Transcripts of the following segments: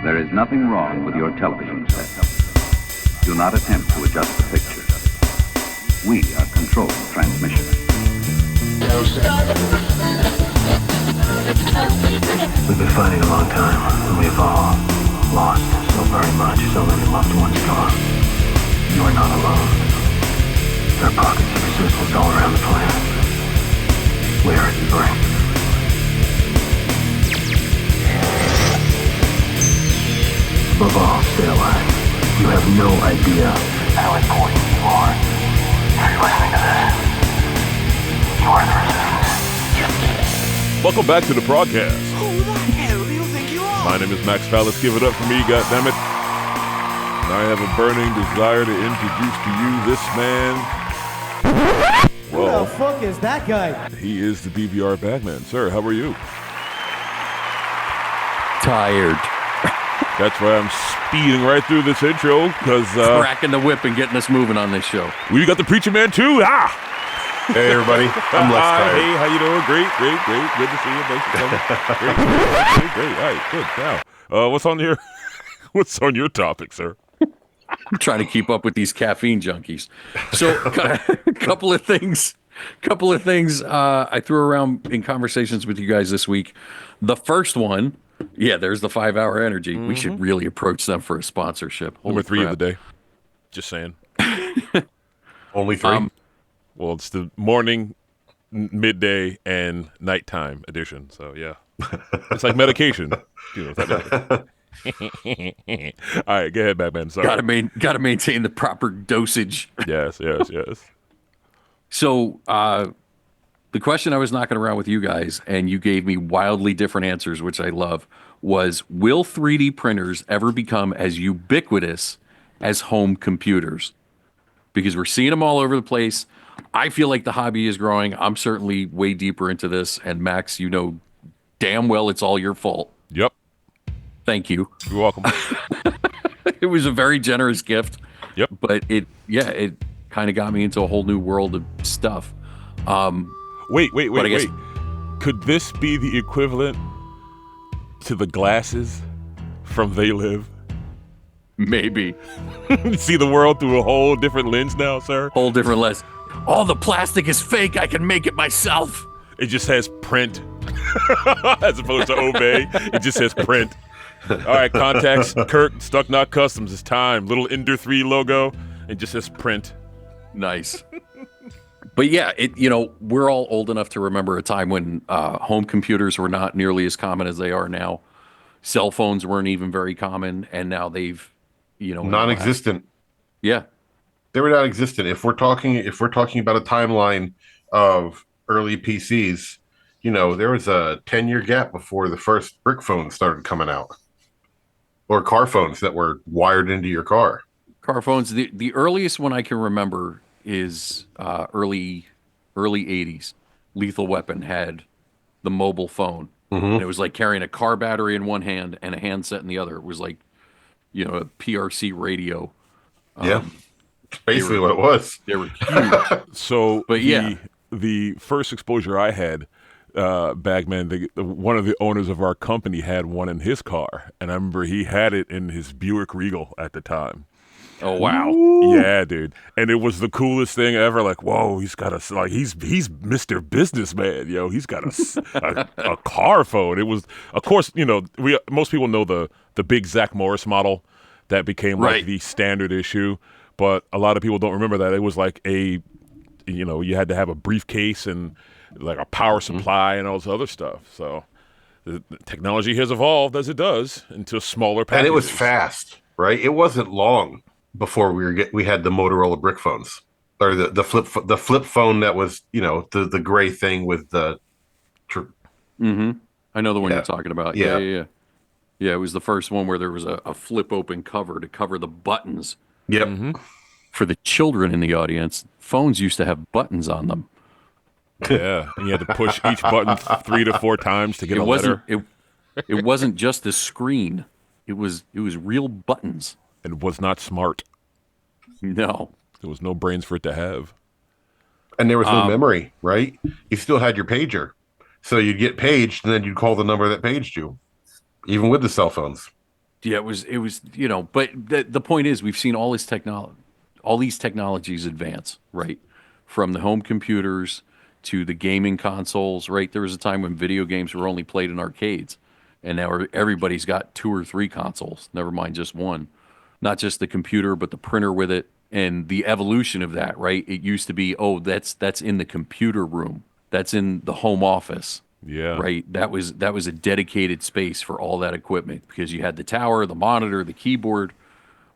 There is nothing wrong with your television set. Do not attempt to adjust the picture. We are controlling transmission. We've been fighting a long time, and we've all lost so very much, so many loved ones gone. You are not alone. There are pockets of resistance all around the planet. We are at the brink. Above all, stay alive. You have no idea how important you are. If you're listening to this, you are the resistance. Welcome back to the broadcast. Who the hell do you think you are? My name is Max Fallis. Give it up for me, goddammit. And I have a burning desire to introduce to you this man. Who the fuck is that guy? He is the BBR Bagman. Sir, how are you? Tired. That's why I'm speeding right through this intro, because... cracking the whip and getting us moving on this show. We got the Preacher Man, too. Ah! Hey, everybody. I'm less tired. Hey, how you doing? Great. Good to see you. Thanks for coming. Great. All right, good. Now, what's on your topic, sir? I'm trying to keep up with these caffeine junkies. So, a couple of things I threw around in conversations with you guys this week. The first one, there's the 5 Hour Energy. Mm-hmm. We should really approach them for a sponsorship. Number 3 of the day. Just saying. Only 3? Well, it's the morning, midday, and nighttime edition. So, yeah. It's like medication. All right, go ahead, Batman. Sorry. Gotta maintain the proper dosage. Yes. So, the question I was knocking around with you guys, and you gave me wildly different answers, which I love, was, will 3D printers ever become as ubiquitous as home computers? Because we're seeing them all over the place. I feel like the hobby is growing. I'm certainly way deeper into this. And Max, you know damn well it's all your fault. Yep. Thank you. You're welcome. It was a very generous gift. Yep. But it kind of got me into a whole new world of stuff. Wait. Could this be the equivalent to the glasses from They Live? Maybe. See the world through a whole different lens now, sir? Whole different lens. All the plastic is fake. I can make it myself. It just has print. As opposed to obey. It just says print. All right, contacts, Kirk, Stuck Knot Customs. It's time. Little Ender 3 logo. It just says print. Nice. But yeah, we're all old enough to remember a time when home computers were not nearly as common as they are now. Cell phones weren't even very common, and now they've, non-existent. Yeah, they were non-existent. If we're talking about a timeline of early PCs, there was a 10-year gap before the first brick phones started coming out, or car phones that were wired into your car. Car phones. The earliest one I can remember is early 80s. Lethal Weapon had the mobile phone. Mm-hmm. And it was like carrying a car battery in one hand and a handset in the other. It was like, a PRC radio. Yeah, basically what it was. They were huge. So, but the first exposure I had, Bagman, one of the owners of our company had one in his car, and I remember he had it in his Buick Regal at the time. Oh wow! Yeah, dude, and it was the coolest thing ever. Like, whoa, he's got he's Mr. Businessman, yo. He's got a car phone. It was, of course, most people know the big Zach Morris model that became like the standard issue, but a lot of people don't remember that it was like you had to have a briefcase and like a power supply and all this other stuff. So the technology has evolved as it does into smaller packages. And it was fast, right? It wasn't long before we had the Motorola brick phones, or the flip phone that was the gray thing with the. I know the one you're talking about. Yeah. It was the first one where there was a flip open cover to cover the buttons. Yep. Mm-hmm. For the children in the audience, phones used to have buttons on them. Yeah, and you had to push each button 3 to 4 times to get a letter. It wasn't just a screen. It was real buttons. And it was not smart. No. There was no brains for it to have. And there was no memory, right? You still had your pager. So you'd get paged, and then you'd call the number that paged you, even with the cell phones. Yeah, it was, but the point is we've seen all these technologies advance, right? From the home computers to the gaming consoles, right? There was a time when video games were only played in arcades, and now everybody's got two or three consoles, never mind just one. Not just the computer, but the printer with it, and the evolution of that, right? It used to be, oh, that's in the computer room. That's in the home office. Yeah. Right. That was a dedicated space for all that equipment because you had the tower, the monitor, the keyboard,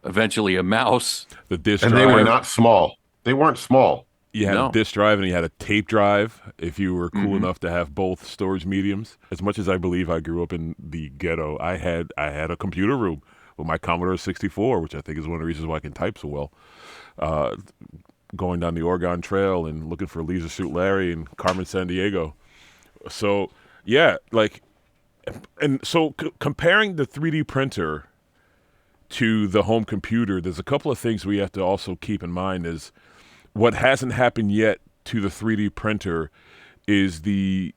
eventually a mouse. The disk And drive. they were not small. They weren't small. You had a No. disk drive and you had a tape drive if you were cool enough to have both storage mediums. As much as I believe I grew up in the ghetto, I had a computer room with my Commodore 64, which I think is one of the reasons why I can type so well. Going down the Oregon Trail and looking for Leisure Suit Larry and Carmen Sandiego. So, yeah, and so comparing the 3D printer to the home computer, there's a couple of things we have to also keep in mind is what hasn't happened yet to the 3D printer is the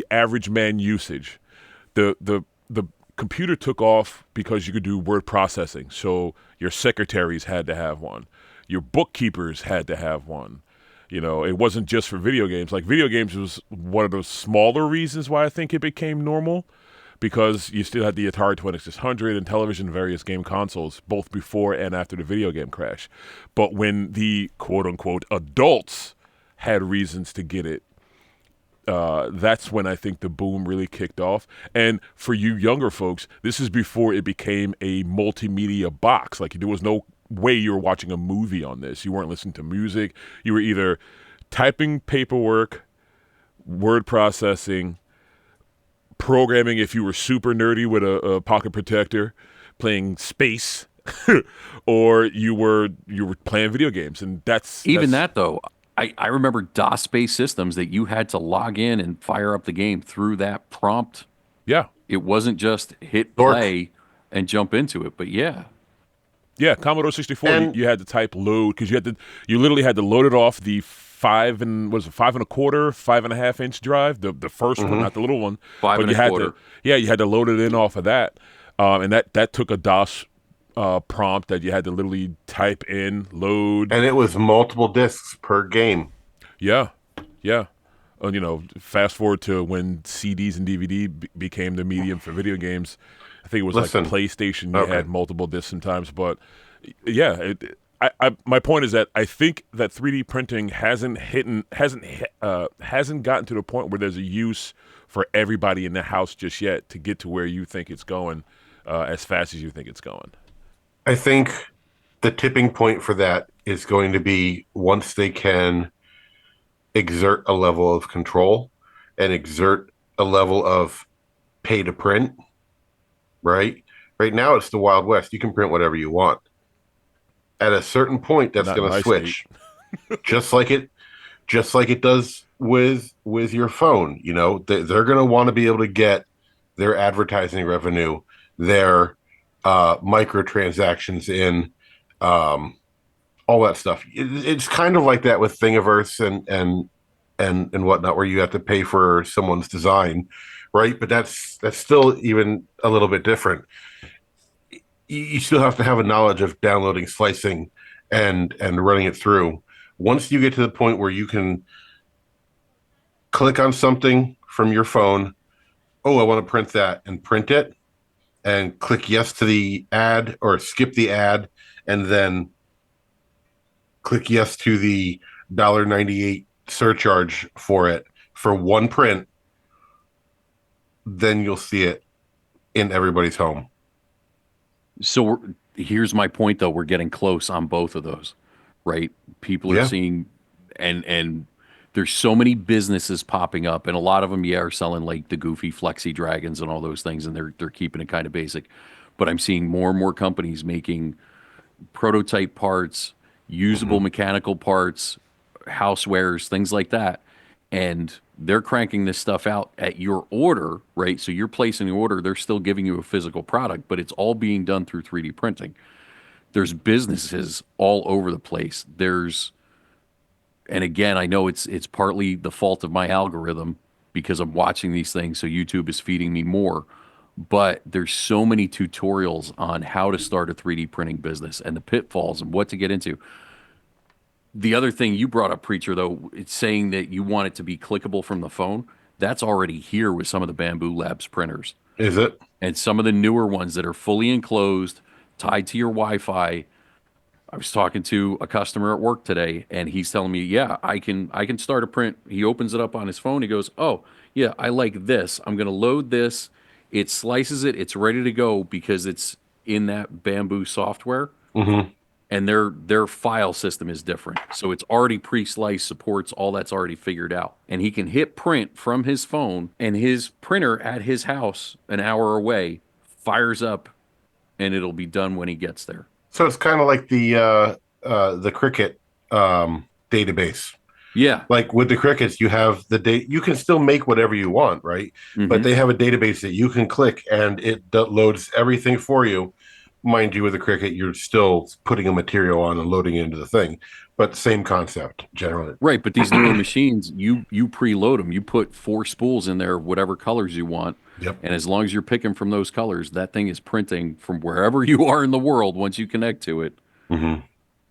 average man usage. The computer took off because you could do word processing. So your secretaries had to have one. Your bookkeepers had to have one. It wasn't just for video games. Like video games was one of those smaller reasons why I think it became normal, because you still had the Atari 2600 and television and various game consoles, both before and after the video game crash. But when the quote-unquote adults had reasons to get it, that's when I think the boom really kicked off. And for you younger folks, this is before it became a multimedia box. Like there was no way you were watching a movie on this. You weren't listening to music. You were either typing paperwork, word processing, programming if you were super nerdy with a pocket protector, playing space, or you were playing video games. And that's That though, I remember DOS-based systems that you had to log in and fire up the game through that prompt. Yeah. It wasn't just hit Dork. play and jump into it, but yeah. Yeah, Commodore 64, you had to type load because you literally had to load it off the 5 and 5.25, 5.5 inch drive, the first one, not the little one. Five but and you a had quarter. you had to load it in off of that, and that took a DOS prompt that you had to literally type in load. And it was multiple discs per game. Yeah. Fast forward to when CDs and DVD became the medium for video games. I think it was like PlayStation. You had multiple discs sometimes, but yeah. My point is that I think that 3D printing hasn't gotten to the point where there's a use for everybody in the house just yet to get to where you think it's going as fast as you think it's going. I think the tipping point for that is going to be once they can exert a level of control and exert a level of pay to print, right? Right now, it's the Wild West. You can print whatever you want. At a certain point, that's going to switch, just like it does with your phone. They're going to want to be able to get their advertising revenue, their microtransactions in, all that stuff. It's kind of like that with Thingiverse and whatnot, where you have to pay for someone's design, right? But that's still even a little bit different. You still have to have a knowledge of downloading, slicing, and running it through. Once you get to the point where you can click on something from your phone, oh, I want to print that, and print it, and click yes to the ad or skip the ad, and then click yes to the $1.98 surcharge for it for one print, then you'll see it in everybody's home. So here's my point, though. We're getting close on both of those, right? People are seeing, and there's so many businesses popping up, and a lot of them, are selling like the goofy flexi dragons and all those things, and they're keeping it kind of basic. But I'm seeing more and more companies making prototype parts, usable mechanical parts, housewares, things like that. And they're cranking this stuff out at your order, right? So you're placing the order, they're still giving you a physical product, but it's all being done through 3D printing. There's businesses all over the place. And again, I know it's partly the fault of my algorithm because I'm watching these things, so YouTube is feeding me more. but there's so many tutorials on how to start a 3D printing business and the pitfalls and what to get into. The other thing you brought up, Preacher, though, it's saying that you want it to be clickable from the phone. That's already here with some of the Bamboo Labs printers. Is it? And some of the newer ones that are fully enclosed, tied to your Wi-Fi. I was talking to a customer at work today, and he's telling me, yeah, I can start a print. He opens it up on his phone. He goes, oh, yeah, I like this. I'm going to load this. It slices it. It's ready to go because it's in that Bamboo software. Mm-hmm. And their file system is different. So it's already pre-sliced, supports all that's already figured out. And he can hit print from his phone, and his printer at his house an hour away fires up, and it'll be done when he gets there. So it's kind of like the Cricut database. Yeah. Like with the Crickets, you have the date. You can still make whatever you want, right? Mm-hmm. But they have a database that you can click, and it loads everything for you. Mind you, with a Cricut, you're still putting a material on and loading it into the thing, but same concept generally. Right, but these newer machines, you preload them. You put 4 spools in there, whatever colors you want. Yep. And as long as you're picking from those colors, that thing is printing from wherever you are in the world once you connect to it. Mm-hmm.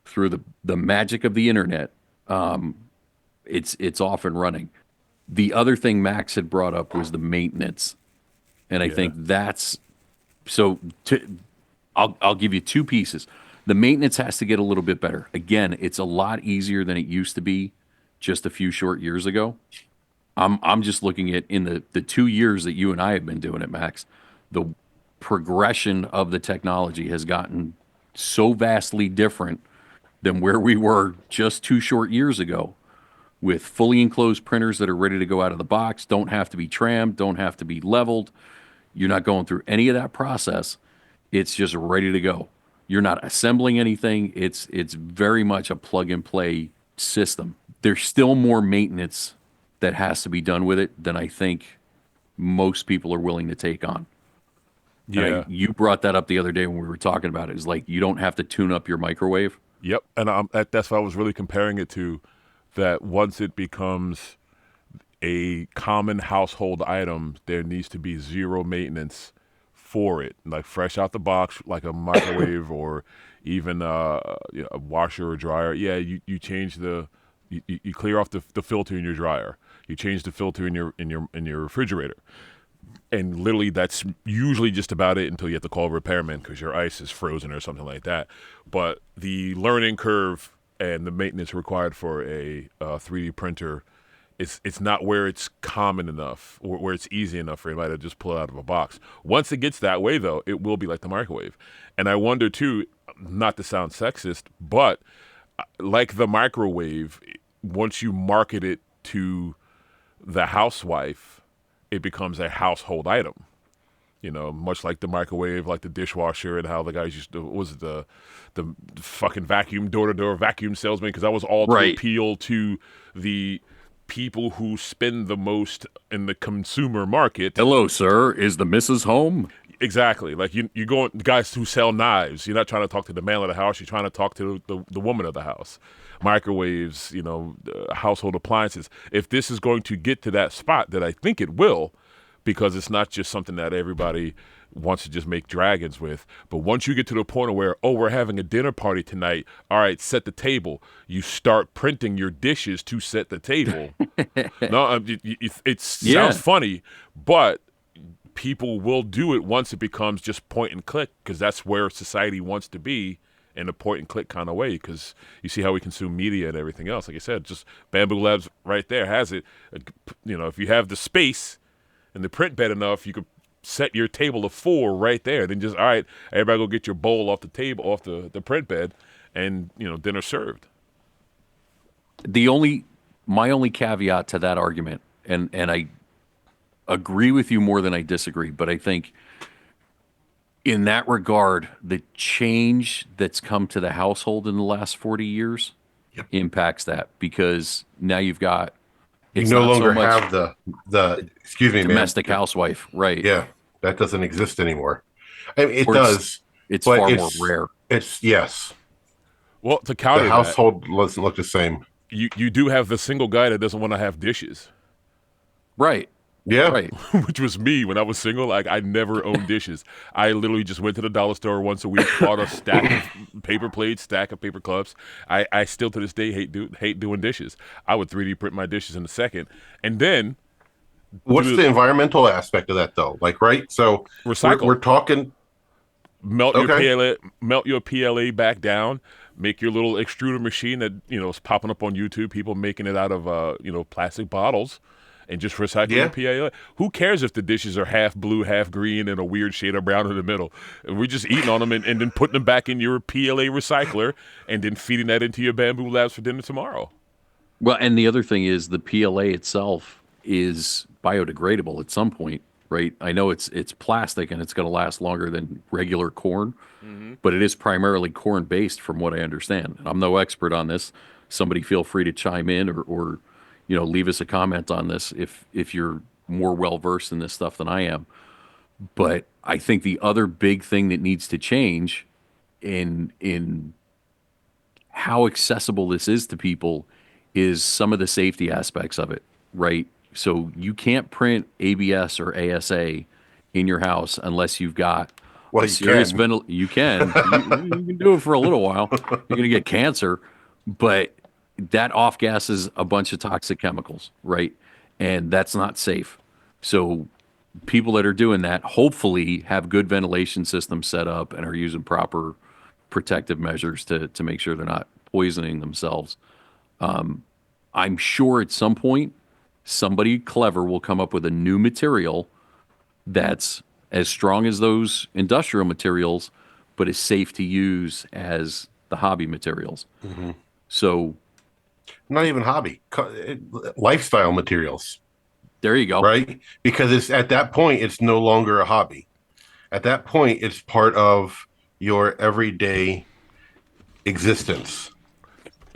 Through the magic of the internet. It's off and running. The other thing Max had brought up was the maintenance. And I think that's so I'll give you 2 pieces. The maintenance has to get a little bit better. Again, it's a lot easier than it used to be just a few short years ago. I'm just looking at in the 2 years that you and I have been doing it, Max, the progression of the technology has gotten so vastly different than where we were just 2 short years ago, with fully enclosed printers that are ready to go out of the box, don't have to be trammed, don't have to be leveled. You're not going through any of that process. It's just ready to go. You're not assembling anything. It's very much a plug and play system. There's still more maintenance that has to be done with it than I think most people are willing to take on. Yeah. You brought that up the other day when we were talking about it. It's like you don't have to tune up your microwave. Yep. And that's what I was really comparing it to, that once it becomes a common household item, there needs to be zero maintenance for it, like fresh out the box, like a microwave or even a washer or dryer. Yeah, you change you clear off the filter in your dryer. You change the filter in your refrigerator, and literally that's usually just about it until you have to call a repairman because your ice is frozen or something like that. But the learning curve and the maintenance required for a 3D printer, it's not where it's common enough or where it's easy enough for anybody to just pull it out of a box. Once it gets that way, though, it will be like the microwave. And I wonder, too, not to sound sexist, but like the microwave, once you market it to the housewife, it becomes a household item. You know, much like the microwave, like the dishwasher, and how the guys used to, was it the fucking vacuum, door-to-door vacuum salesman, because that was all to appeal to the people who spend the most in the consumer market. Hello, sir. Is the missus home? Exactly. Like you go, guys who sell knives, you're not trying to talk to the man of the house. You're trying to talk to the woman of the house. Microwaves, household appliances. If this is going to get to that spot, that I think it will, because it's not just something that everybody wants to just make dragons with. But once you get to the point where, we're having a dinner party tonight, all right, set the table. You start printing your dishes to set the table. No, it sounds funny, but people will do it once it becomes just point and click, because that's where society wants to be, in a point and click kind of way, because you see how we consume media and everything else. Like I said, just Bamboo Labs right there has it. If you have the space and the print bed enough, you could set your table of 4 right there. Then just, all right, everybody go get your bowl off the table, off the print bed, and dinner served. My only caveat to that argument, and I agree with you more than I disagree, but I think in that regard, the change that's come to the household in the last 40 years impacts that, because now you've got, you no longer have the excuse me, domestic housewife, right? Yeah, that doesn't exist anymore. I mean, it does. It's far more rare. It's yes. Well, to counter the household doesn't look the same. You do have the single guy that doesn't want to have dishes. Right. Yeah. Right. which was me when I was single. Like, I never owned dishes. I literally just went to the dollar store once a week, bought a stack of paper plates, stack of paper cups. I still to this day hate doing dishes. I would 3D print my dishes in a second, and then What's the environmental aspect of that though? Like, right? So recycle. we're talking. Melt Okay. your PLA back down. Make your little extruder machine that is popping up on YouTube. People making it out of plastic bottles, and just recycle your PLA. Who cares if the dishes are half blue, half green, and a weird shade of brown in the middle? And we're just eating on them and then putting them back in your PLA recycler, and then feeding that into your Bamboo Labs for dinner tomorrow. Well, and the other thing is the PLA itself is biodegradable at some point, right? I know it's plastic and it's going to last longer than regular corn, but it is primarily corn based from what I understand. And I'm no expert on this. Somebody feel free to chime in or leave us a comment on this if you're more well versed in this stuff than I am. But I think the other big thing that needs to change in how accessible this is to people is some of the safety aspects of it, right? So you can't print ABS or ASA in your house unless you've got Well, a serious you can. You can do it for a little while. You're going to get cancer, but that off gases a bunch of toxic chemicals, right? And that's not safe. So people that are doing that hopefully have good ventilation systems set up and are using proper protective measures to make sure they're not poisoning themselves. I'm sure at some point somebody clever will come up with a new material that's as strong as those industrial materials, but is safe to use as the hobby materials. So, not even hobby, lifestyle materials. There you go. Right? Because it's at that point, it's no longer a hobby. At that point, it's part of your everyday existence.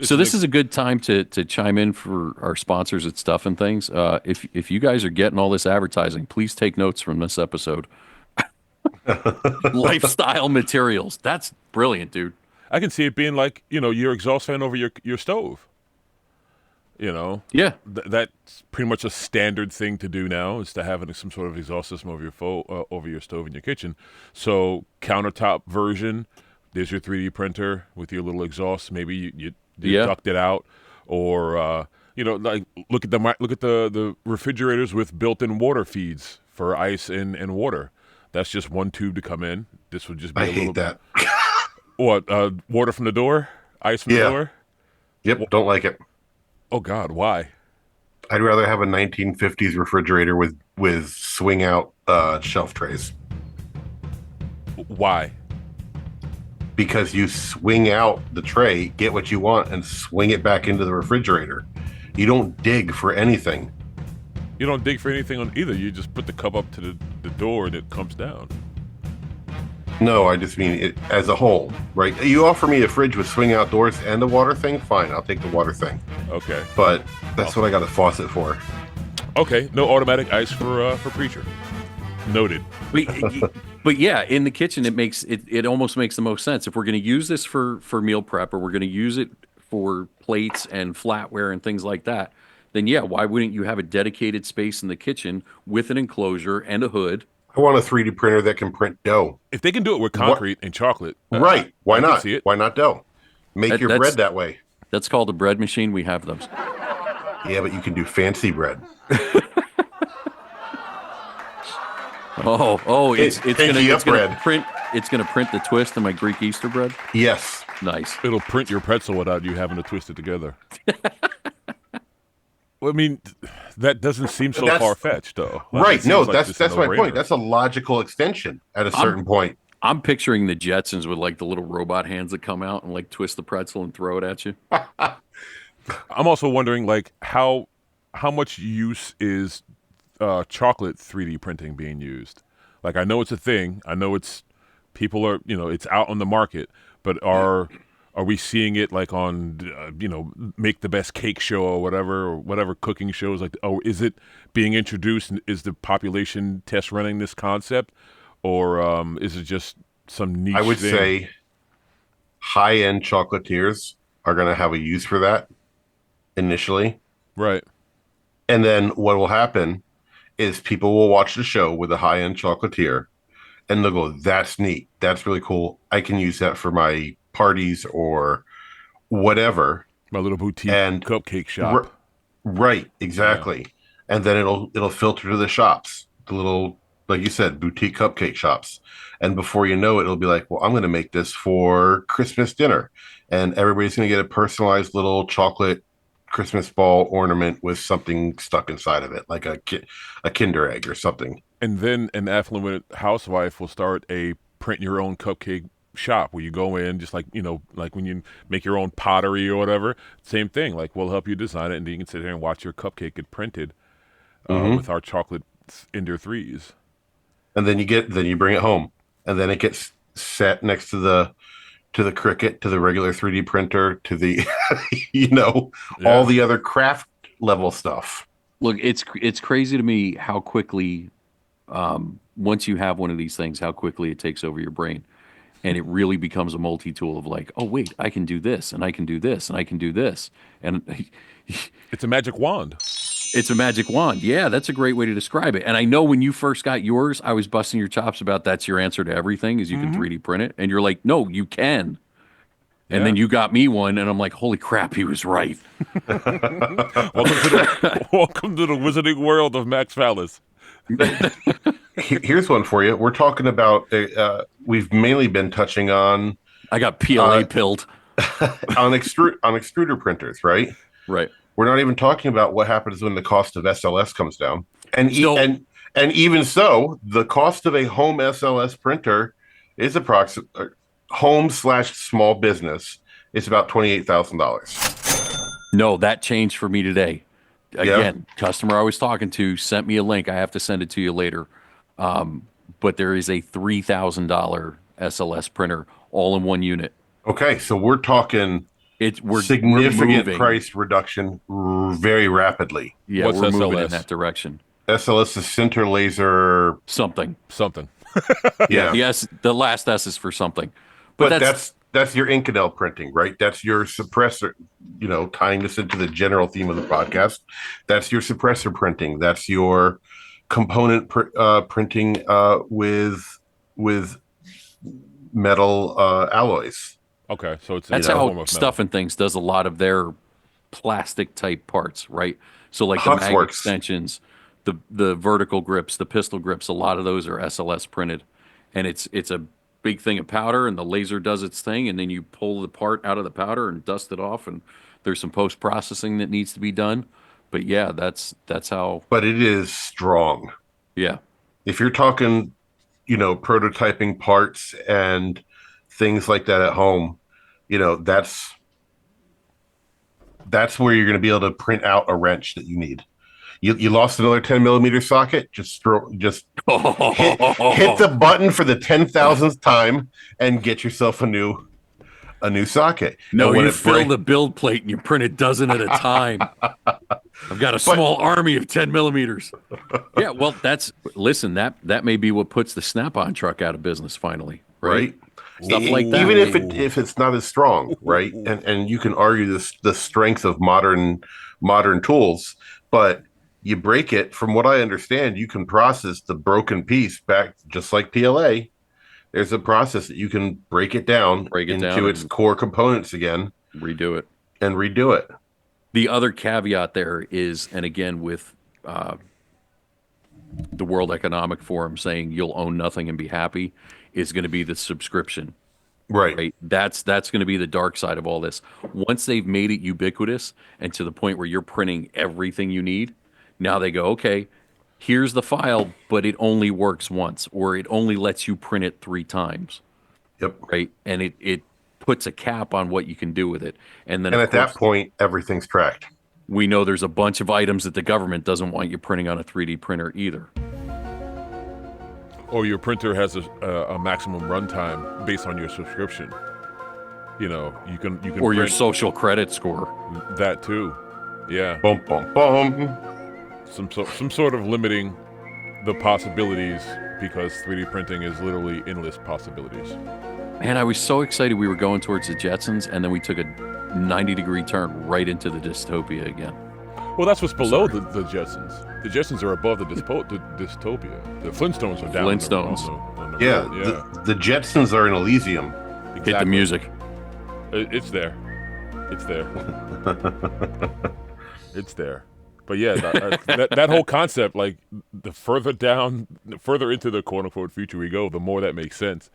So this is a good time to chime in for our sponsors at Stuff and Things. If you guys are getting all this advertising, please take notes from this episode. Lifestyle materials. That's brilliant, dude. I can see it being like, your exhaust fan over your stove. Yeah. That's pretty much a standard thing to do now, is to have some sort of exhaust system over your stove in your kitchen. So countertop version, there's your 3D printer with your little exhaust. Maybe you duct it out, or like look at the refrigerators with built-in water feeds for ice and water. That's just one tube to come in. This would just be I hate that. What, water from the door? Ice from the door? Yep, don't like it. Oh God, why? I'd rather have a 1950s refrigerator with swing out shelf trays. Why? Because you swing out the tray, get what you want, and swing it back into the refrigerator. You don't dig for anything. You don't dig for anything on either. You just put the cup up to the door and it comes down. No, I just mean it as a whole, right? You offer me a fridge with swing out doors and a water thing, fine, I'll take the water thing. Okay. But that's what I got a faucet for. Okay, no automatic ice for Preacher. Noted. But yeah, in the kitchen, it almost makes the most sense. If we're going to use this for meal prep, or we're going to use it for plates and flatware and things like that, then yeah, why wouldn't you have a dedicated space in the kitchen with an enclosure and a hood? I want a 3D printer that can print dough. If they can do it with concrete and chocolate, right? Why not? See it. Why not dough? Make your bread that way. That's called a bread machine. We have those. Yeah, but you can do fancy bread. It's gonna print. It's gonna print the twist in my Greek Easter bread. Yes, nice. It'll print your pretzel without you having to twist it together. Well, I mean, that doesn't seem so far-fetched, though. Right? No, that's my point. That's a logical extension at a certain point. I'm picturing the Jetsons with like the little robot hands that come out and like twist the pretzel and throw it at you. I'm also wondering, like, how much use is chocolate 3D printing being used? Like, I know it's a thing. I know people are, it's out on the market, but are we seeing it like on, Make the Best Cake Show or whatever cooking shows? Like, is it being introduced? Is the population test running this concept, or is it just some niche thing? I would say high-end chocolatiers are going to have a use for that initially. Right. And then what will happen is people will watch the show with a high-end chocolatier and they'll go, that's neat. That's really cool. I can use that for my parties or whatever. My little boutique And cupcake shop. Right, exactly. Yeah. And then it'll filter to the shops, the little, like you said, boutique cupcake shops. And before you know it, it'll be like, well, I'm going to make this for Christmas dinner. And everybody's going to get a personalized little chocolate Christmas ball ornament with something stuck inside of it, like a Kinder egg or something. And then an affluent housewife will start a print your own cupcake shop where you go in, just like, like when you make your own pottery or whatever, same thing. Like, we'll help you design it, and then you can sit here and watch your cupcake get printed with our chocolate Ender 3s. And then you bring it home, and then it gets set next to the Cricut, to the regular 3D printer, to the all the other craft level stuff. Look, it's crazy to me how quickly, once you have one of these things, how quickly it takes over your brain. And it really becomes a multi-tool of like, oh, wait, I can do this, and I can do this, and I can do this. And it's a magic wand. It's a magic wand. Yeah, that's a great way to describe it. And I know when you first got yours, I was busting your chops about that's your answer to everything is you can 3D print it. And you're like, no, you can. And then you got me one, and I'm like, holy crap, he was right. Welcome to the wizarding world of Max Fallis. Here's one for you. We're talking about, we've mainly been touching on... I got PLA pilled. on extruder printers, right? Right. We're not even talking about what happens when the cost of SLS comes down. And even so, the cost of a home SLS printer is approximately... home/small business is about $28,000. No, that changed for me today. Again, customer I was talking to sent me a link. I have to send it to you later. But there is a $3,000 SLS printer all in one unit. Okay, so we're talking significant price reduction very rapidly. Yeah, we're moving in that direction. SLS is center laser something. Yeah. Yes, the last S is for something. But that's your Inconel printing, right? That's your suppressor, tying this into the general theme of the podcast. That's your suppressor printing. That's your component printing with metal alloys. Okay, so that's how Stuff and Things does a lot of their plastic type parts, right? So like the mag extensions, the vertical grips, the pistol grips, a lot of those are SLS printed, and it's a big thing of powder, and the laser does its thing, and then you pull the part out of the powder and dust it off, and there's some post processing that needs to be done. But yeah, that's how. But it is strong. Yeah. If you're talking, prototyping parts and things like that at home, that's where you're going to be able to print out a wrench that you need. You lost another 10 millimeter socket. Just hit the button for the 10,000th time and get yourself a new socket. No, you fill the build plate and you print a dozen at a time. I've got a small army of 10 millimeters. Yeah, well, that may be what puts the Snap-on truck out of business finally, right? Stuff like that. Even if it's not as strong, right? And you can argue the strength of modern tools, but you break it. From what I understand, you can process the broken piece back, just like PLA. There's a process that you can break it down into its core components again. Redo it. The other caveat there is, and again, with the World Economic Forum saying you'll own nothing and be happy, is going to be the subscription. Right. That's going to be the dark side of all this. Once they've made it ubiquitous and to the point where you're printing everything you need, now they go, okay, here's the file, but it only works once, or it only lets you print it 3 times. Yep. Right. And it puts a cap on what you can do with it. And then at that point, everything's tracked. We know there's a bunch of items that the government doesn't want you printing on a 3D printer either. Or your printer has a maximum runtime based on your subscription. You can or your social credit score. That too. Yeah. Boom, boom, boom. Some sort of limiting the possibilities, because 3D printing is literally endless possibilities. Man, I was so excited we were going towards the Jetsons, and then we took a 90-degree turn right into the dystopia again. Well, that's what's below the Jetsons. The Jetsons are above the dystopia. The Flintstones are down. Flintstones. On the Yeah, road. the Jetsons are in Elysium. Exactly. Hit the music. It's there. It's there. It's there. But yeah, that whole concept, like the further into the quote unquote future we go, the more that makes sense.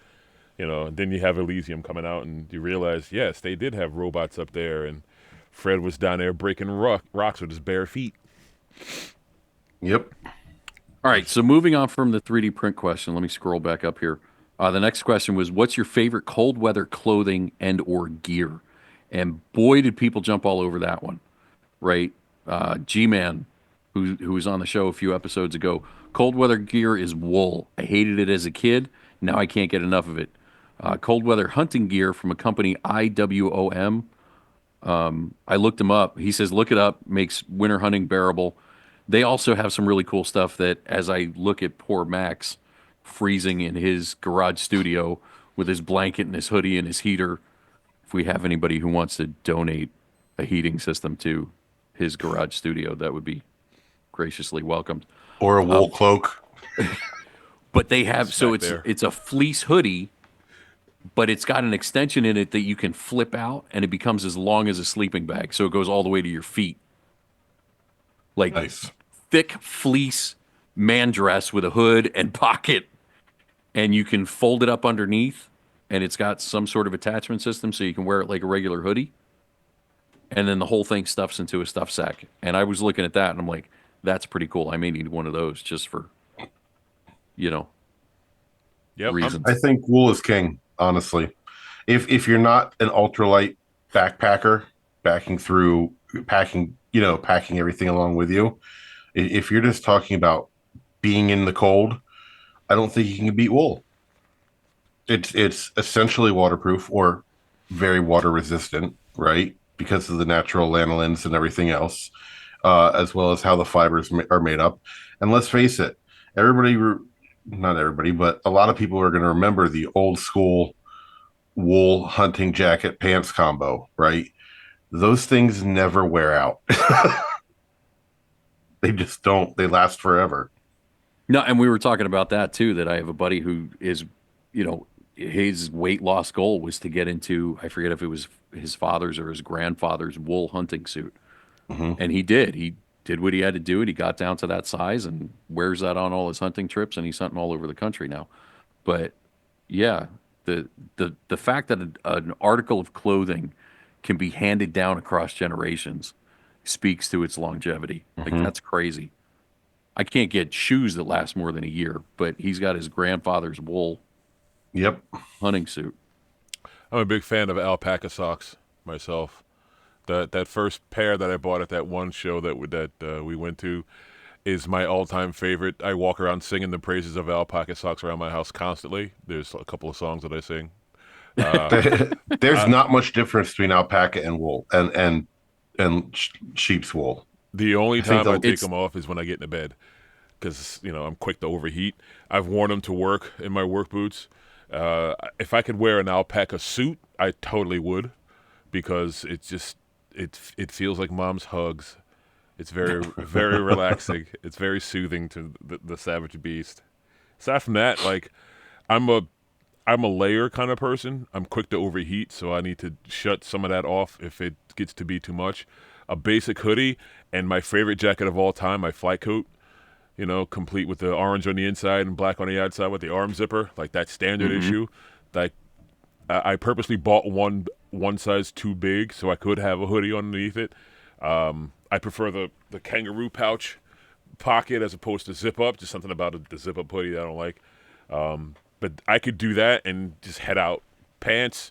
You know, and then you have Elysium coming out, and you realize, yes, they did have robots up there, and Fred was down there breaking rocks with his bare feet. Yep. All right, so moving on from the 3D print question, let me scroll back up here. The next question was, what's your favorite cold weather clothing and or gear? And boy, did people jump all over that one, right? G-Man, who was on the show a few episodes ago, cold weather gear is wool. I hated it as a kid. Now I can't get enough of it. Cold weather hunting gear from a company IWOM. I looked him up. He says, look it up, makes winter hunting bearable. They also have some really cool stuff that, as I look at poor Max freezing in his garage studio with his blanket and his hoodie and his heater, if we have anybody who wants to donate a heating system to his garage studio, that would be graciously welcomed. Or a wool cloak. But they have, so it's a fleece hoodie, but it's got an extension in it that you can flip out, and it becomes as long as a sleeping bag. So it goes all the way to your feet. Like Nice. thick fleece man dress with a hood and pocket, and you can fold it up underneath, and it's got some sort of attachment system so you can wear it like a regular hoodie. And then the whole thing stuffs into a stuff sack. And I was looking at that, and I'm like, that's pretty cool. I may need one of those just for, reasons. I think wool is king, honestly. If you're not an ultralight backpacker, packing everything along with you, if you're just talking about being in the cold, I don't think you can beat wool. It's essentially waterproof or very water resistant, right? Because of the natural lanolins and everything else, as well as how the fibers are made up. And let's face it, not everybody, but a lot of people are going to remember the old school wool hunting jacket pants combo, right? Those things never wear out. They just don't. They last forever. No, and we were talking about that too, that I have a buddy who is, his weight loss goal was to get into, I forget if it was his father's or his grandfather's wool hunting suit. Mm-hmm. And he did what he had to do, and he got down to that size and wears that on all his hunting trips, and he's hunting all over the country now. But yeah, the fact that an article of clothing can be handed down across generations speaks to its longevity. Mm-hmm. Like, that's crazy. I can't get shoes that last more than a year, but he's got his grandfather's wool hunting suit. I'm a big fan of alpaca socks myself. That first pair that I bought at that one show that we went to is my all-time favorite. I walk around singing the praises of alpaca socks around my house constantly. There's a couple of songs that I sing. There's not much difference between alpaca and wool and sheep's wool. The only time I take them off is when I get into bed, because I'm quick to overheat. I've worn them to work in my work boots. If I could wear an alpaca suit, I totally would, because it feels like mom's hugs. It's very very relaxing. It's very soothing to the savage beast. Aside from that, like, I'm a layer kind of person. I'm quick to overheat, so I need to shut some of that off if it gets to be too much. A basic hoodie and my favorite jacket of all time, my flight coat, complete with the orange on the inside and black on the outside with the arm zipper, like that standard issue. Like, I purposely bought one size too big so I could have a hoodie underneath it. I prefer the kangaroo pouch pocket as opposed to zip up. Just something about the zip up hoodie that I don't like. But I could do that and just head out. Pants,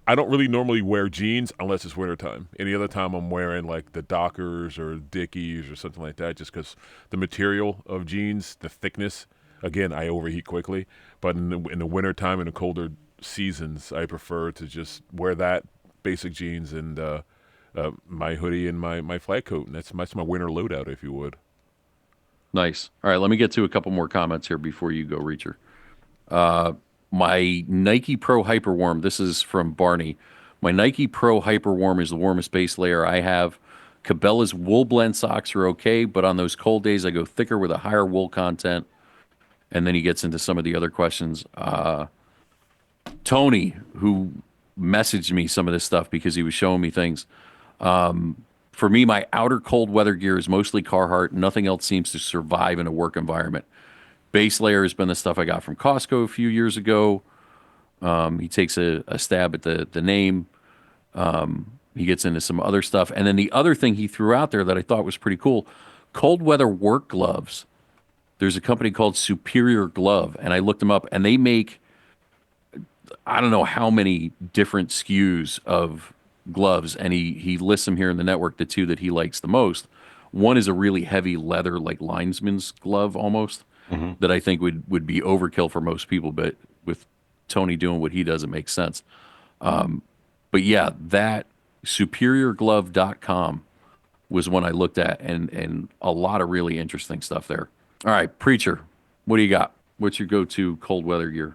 I don't really normally wear jeans unless it's wintertime. Any other time I'm wearing like the Dockers or Dickies or something like that, just because the material of jeans, the thickness, again, I overheat quickly. But in the wintertime and the colder seasons, I prefer to just wear that basic jeans and my hoodie and my flight coat. And that's my winter loadout, if you would. Nice. All right, let me get to a couple more comments here before you go, Reacher. My Nike Pro Hyperwarm, this is from Barney. My Nike Pro Hyperwarm is the warmest base layer I have. Cabela's wool blend socks are okay, but on those cold days, I go thicker with a higher wool content. And then he gets into some of the other questions. Tony, who messaged me some of this stuff because he was showing me things. For me, my outer cold weather gear is mostly Carhartt. Nothing else seems to survive in a work environment. Base layer has been the stuff I got from Costco a few years ago. He takes a stab at the name. He gets into some other stuff. And then the other thing he threw out there that I thought was pretty cool, cold weather work gloves. There's a company called Superior Glove, and I looked them up, and they make, I don't know how many different SKUs of gloves, and he lists them here in the network, the two that he likes the most. One is a really heavy leather, like linesman's glove almost, that I think would be overkill for most people, but with Tony doing what he does, it makes sense. But yeah, that superiorglove.com was one I looked at, and a lot of really interesting stuff there. All right, Preacher, what do you got? What's your go-to cold weather gear?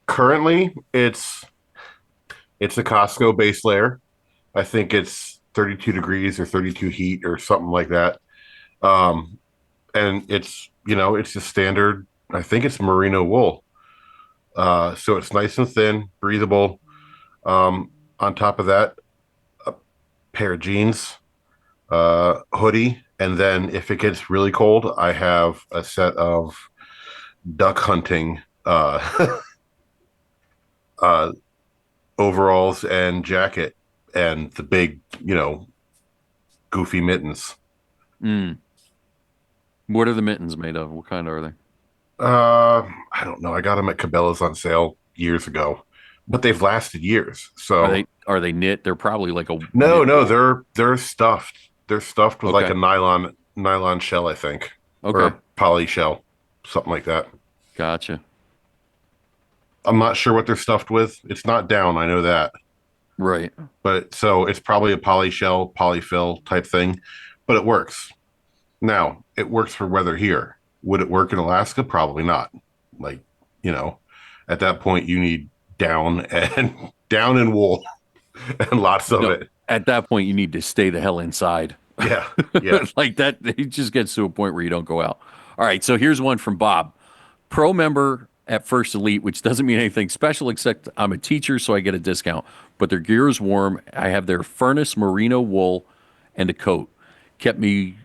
Currently, it's a Costco base layer. I think it's 32 degrees or 32 heat or something like that. And it's just standard. I think it's merino wool. So it's nice and thin, breathable. On top of that, a pair of jeans, hoodie, and then if it gets really cold, I have a set of duck hunting overalls and jacket and the big, goofy mittens. What are the mittens made of? What kind are they? I don't know. I got them at Cabela's on sale years ago, but they've lasted years. So are they knit? They're probably like a no, they're stuffed. They're stuffed with like a nylon shell, I think. Okay. Or a poly shell, something like that. Gotcha. I'm not sure what they're stuffed with. It's not down, I know that. Right. But so it's probably a poly shell, polyfill type thing, but it works. Now, it works for weather here. Would it work in Alaska? Probably not. Like, at that point you need down and wool and lots of it. At that point you need to stay the hell inside. Yeah. Like that, it just gets to a point where you don't go out. All right, so here's one from Bob. Pro member at First Elite, which doesn't mean anything special except I'm a teacher, so I get a discount. But their gear is warm. I have their furnace merino wool and a coat. Kept me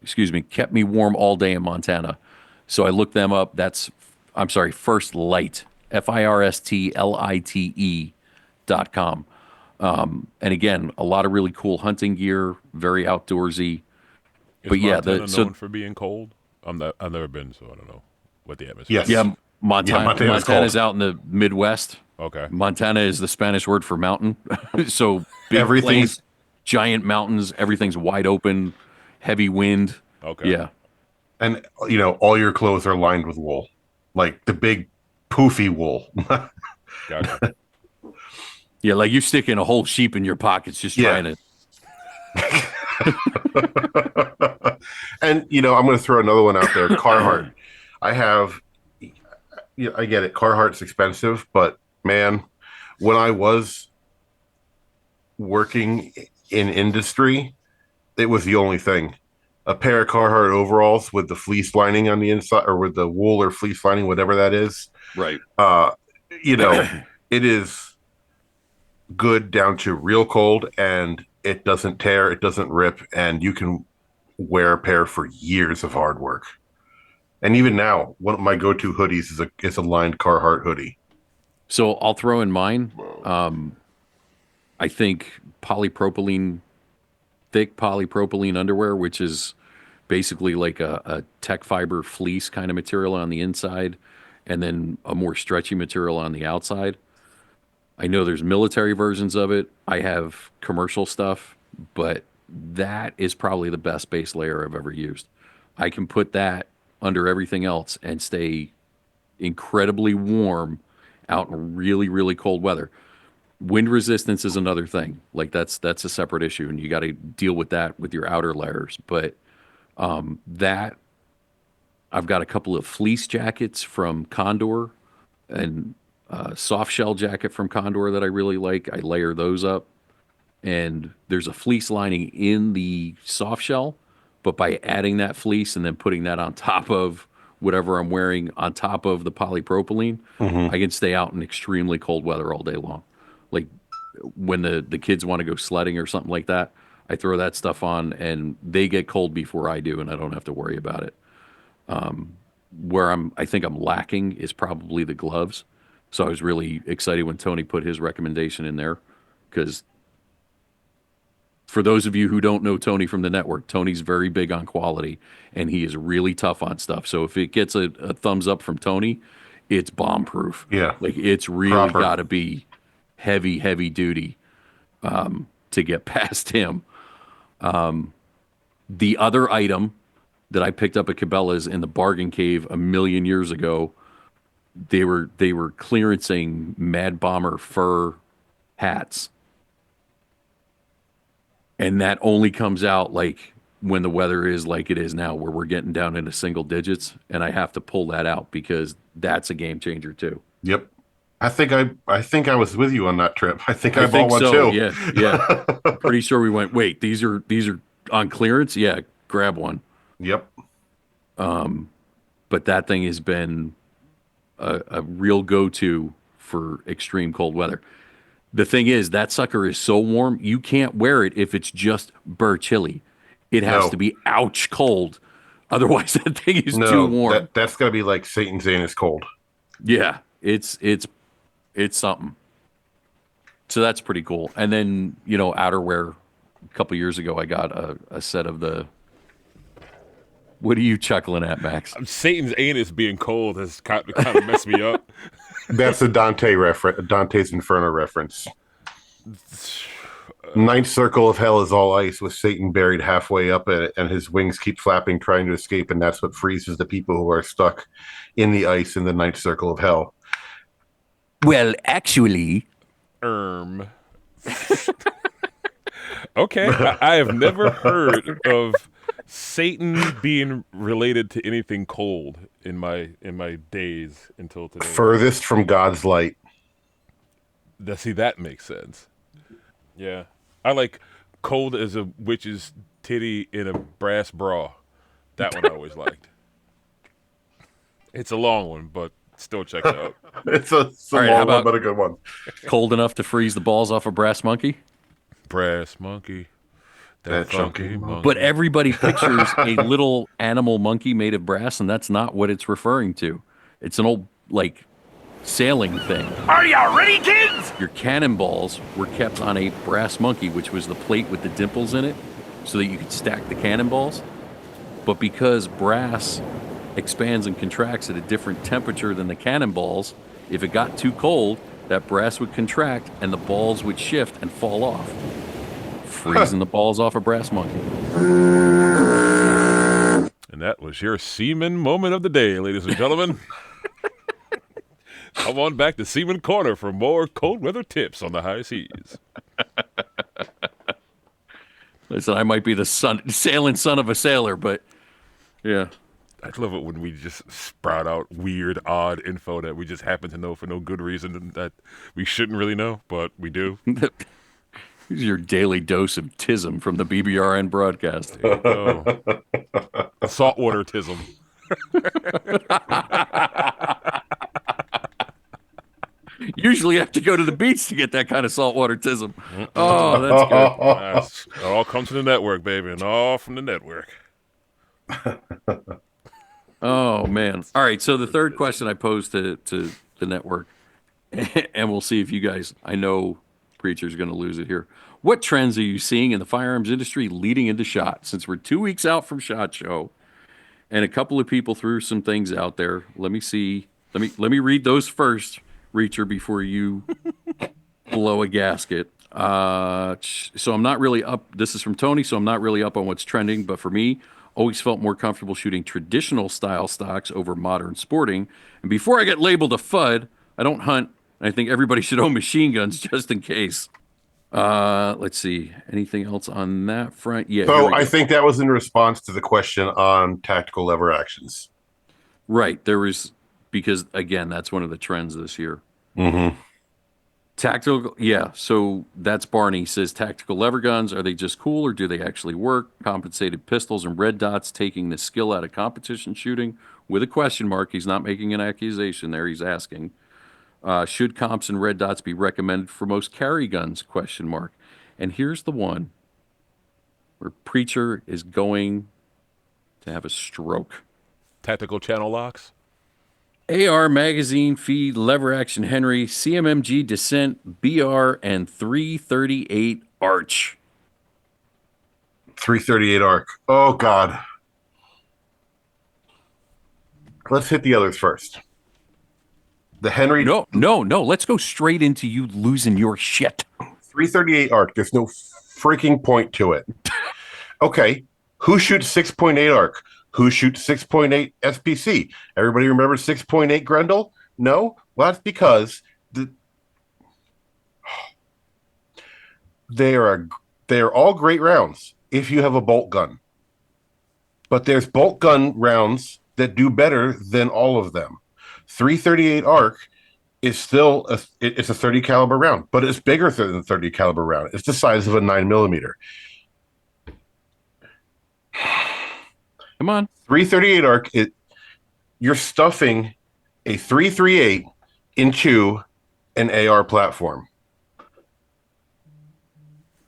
warm all day in Montana. So I looked them up. First Light, FIRSTLITE.com. And again, a lot of really cool hunting gear, very outdoorsy. Is Montana known for being cold? I've never been, so I don't know what the atmosphere is. Yeah, Montana's out in the Midwest. Okay. Montana is the Spanish word for mountain. So big plains, giant mountains, everything's wide open, heavy wind. Okay. Yeah. And, all your clothes are lined with wool, like the big poofy wool. Gotcha. Yeah, like you sticking a whole sheep in your pockets just trying to. And, I'm going to throw another one out there. Carhartt. I get it. Carhartt's expensive, but man, when I was working in industry, it was the only thing. A pair of Carhartt overalls with the fleece lining on the inside, or with the wool or fleece lining, whatever that is. Right. It is good down to real cold, and it doesn't tear, it doesn't rip, and you can wear a pair for years of hard work. And even now, one of my go-to hoodies is a lined Carhartt hoodie. So I'll throw in mine. I think thick polypropylene underwear, which is basically like a tech fiber fleece kind of material on the inside, and then a more stretchy material on the outside. I know there's military versions of it. I have commercial stuff, but that is probably the best base layer I've ever used. I can put that under everything else and stay incredibly warm out in really, really cold weather. Wind resistance is another thing. Like that's a separate issue, and you got to deal with that with your outer layers. But that I've got a couple of fleece jackets from Condor and soft shell jacket from Condor that I really like. I layer those up, and there's a fleece lining in the soft shell, but by adding that fleece and then putting that on top of whatever I'm wearing on top of the polypropylene, I can stay out in extremely cold weather all day long. Like when the kids want to go sledding or something like that, I throw that stuff on and they get cold before I do, and I don't have to worry about it. Where I think I'm lacking is probably the gloves. So I was really excited when Tony put his recommendation in there, because for those of you who don't know Tony from the network, Tony's very big on quality and he is really tough on stuff. So if it gets a thumbs up from Tony, it's bomb proof. Yeah. Like it's really got to be heavy, heavy duty to get past him. The other item that I picked up at Cabela's in the bargain cave a million years ago, they were clearancing Mad Bomber fur hats. And that only comes out like when the weather is like it is now, where we're getting down into single digits, and I have to pull that out because that's a game changer too. Yep. I think I was with you on that trip. I think I bought one so. too. Yeah. Pretty sure we went, wait, these are on clearance? Yeah, grab one. Yep. But that thing has been a real go-to for extreme cold weather. The thing is, that sucker is so warm, you can't wear it if it's just burr chilly. It has to be ouch cold. Otherwise, that thing is too warm. That's got to be like Satan's anus cold. Yeah, it's something. So that's pretty cool. And then, outerwear. A couple years ago, I got a set of the... What are you chuckling at, Max? Satan's anus being cold has kind of messed me up. That's a Dante's Inferno reference. Ninth circle of hell is all ice, with Satan buried halfway up in it, and his wings keep flapping, trying to escape, and that's what freezes the people who are stuck in the ice in the ninth circle of hell. Well, actually... Okay, I have never heard of Satan being related to anything cold in my days until today. Furthest from God's light. See, that makes sense. Yeah. I like cold as a witch's titty in a brass bra. That one I always liked. It's a long one, but still checks out. It's a long one, but a good one. Cold enough to freeze the balls off a brass monkey? Brass monkey. That chunky monkey. But everybody pictures a little animal monkey made of brass, and that's not what it's referring to. It's an old, sailing thing. Are you ready, kids? Your cannonballs were kept on a brass monkey, which was the plate with the dimples in it, so that you could stack the cannonballs. But because brass expands and contracts at a different temperature than the cannonballs, if it got too cold, that brass would contract and the balls would shift and fall off, freezing the balls off a brass monkey. And that was your seaman moment of the day, ladies and gentlemen. Come on back to Seaman Corner for more cold weather tips on the high seas. Listen, I might be the sailing son of a sailor, but yeah. I love it when we just sprout out weird, odd info that we just happen to know for no good reason that we shouldn't really know, but we do. This is your daily dose of tism from the BBRN broadcast. There you go. Saltwater tism. Usually have to go to the beach to get that kind of saltwater tism. Oh, that's good. It all comes from the network, baby, and all from the network. Oh, man. All right, so the third question I posed to the network, and we'll see if you guys, I know Preacher's going to lose it here. What trends are you seeing in the firearms industry leading into SHOT? Since we're 2 weeks out from SHOT Show, and a couple of people threw some things out there. Let me see. Let me read those first, Reacher, before you blow a gasket. So I'm not really up. This is from Tony, so I'm not really up on what's trending. But for me, always felt more comfortable shooting traditional style stocks over modern sporting. And before I get labeled a FUD, I don't hunt. I think everybody should own machine guns just in case. Let's see. Anything else on that front? Yeah. So I think that was in response to the question on tactical lever actions. Right. There was, because again, that's one of the trends this year. Mm-hmm. Tactical, yeah. So that's Barney. He says tactical lever guns. Are they just cool or do they actually work? Compensated pistols and red dots taking the skill out of competition shooting with a question mark. He's not making an accusation there. He's asking. Should comps and red dots be recommended for most carry guns? Question mark. And here's the one where Preacher is going to have a stroke. Tactical channel locks. AR magazine feed, lever action Henry, CMMG Descent, BR, and 338 Arch. 338 arc. Oh God. Let's hit the others first. The Henry. No. Let's go straight into you losing your shit. 338 arc. There's no freaking point to it. Okay. Who shoots 6.8 arc? Who shoots 6.8 SPC? Everybody remember 6.8 Grendel? No? Well, that's because they are all great rounds if you have a bolt gun. But there's bolt gun rounds that do better than all of them. 338 arc is still it's a 30 caliber round, but it's bigger than a 30 caliber round. It's the size of a 9mm. Come on. 338 arc, you're stuffing a 338 into an AR platform.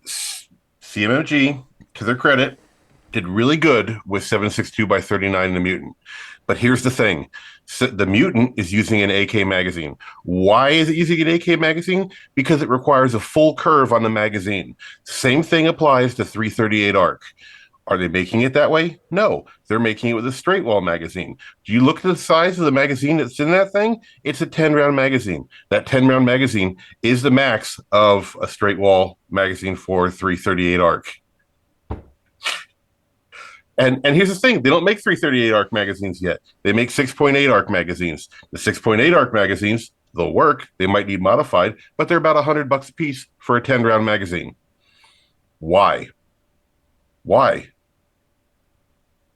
CMMG, to their credit, did really good with 7.62 by 39 in the Mutant. But here's the thing. So the Mutant is using an AK magazine. Why is it using an AK magazine? Because it requires a full curve on the magazine. Same thing applies to 338 arc. Are they making it that way? No, they're making it with a straight wall magazine. Do you look at the size of the magazine that's in that thing? It's a 10-round magazine. That 10-round magazine is the max of a straight wall magazine for 338 arc. And here's the thing, they don't make 338 arc magazines yet. They make 6.8 arc magazines. The 6.8 arc magazines, they'll work. They might need modified, but they're about $100 a piece for a 10-round magazine. Why?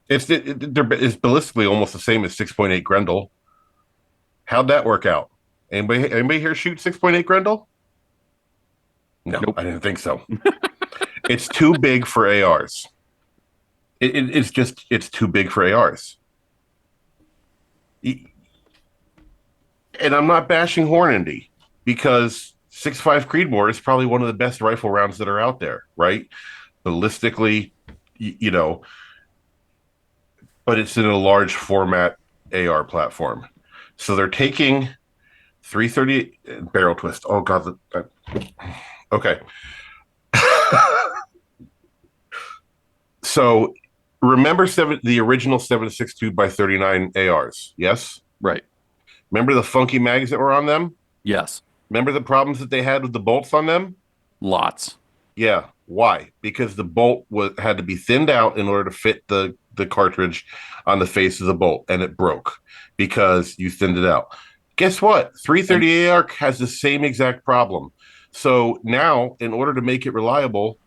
It's ballistically almost the same as 6.8 Grendel. How'd that work out? Anybody here shoot 6.8 Grendel? No, nope. I didn't think so. It's too big for ARs. It's too big for ARs. And I'm not bashing Hornady because 6.5 Creedmoor is probably one of the best rifle rounds that are out there, right? Ballistically, but it's in a large format AR platform. So they're taking 330 barrel twist. Oh God. Okay. So remember the original 7.62 by 39 ARs. Yes. Right. Remember the funky mags that were on them? Yes. Remember the problems that they had with the bolts on them? Lots. Yeah. Why? Because the bolt had to be thinned out in order to fit the cartridge on the face of the bolt, and it broke because you thinned it out. Guess what? 338 arc has the same exact problem. So now, in order to make it reliable,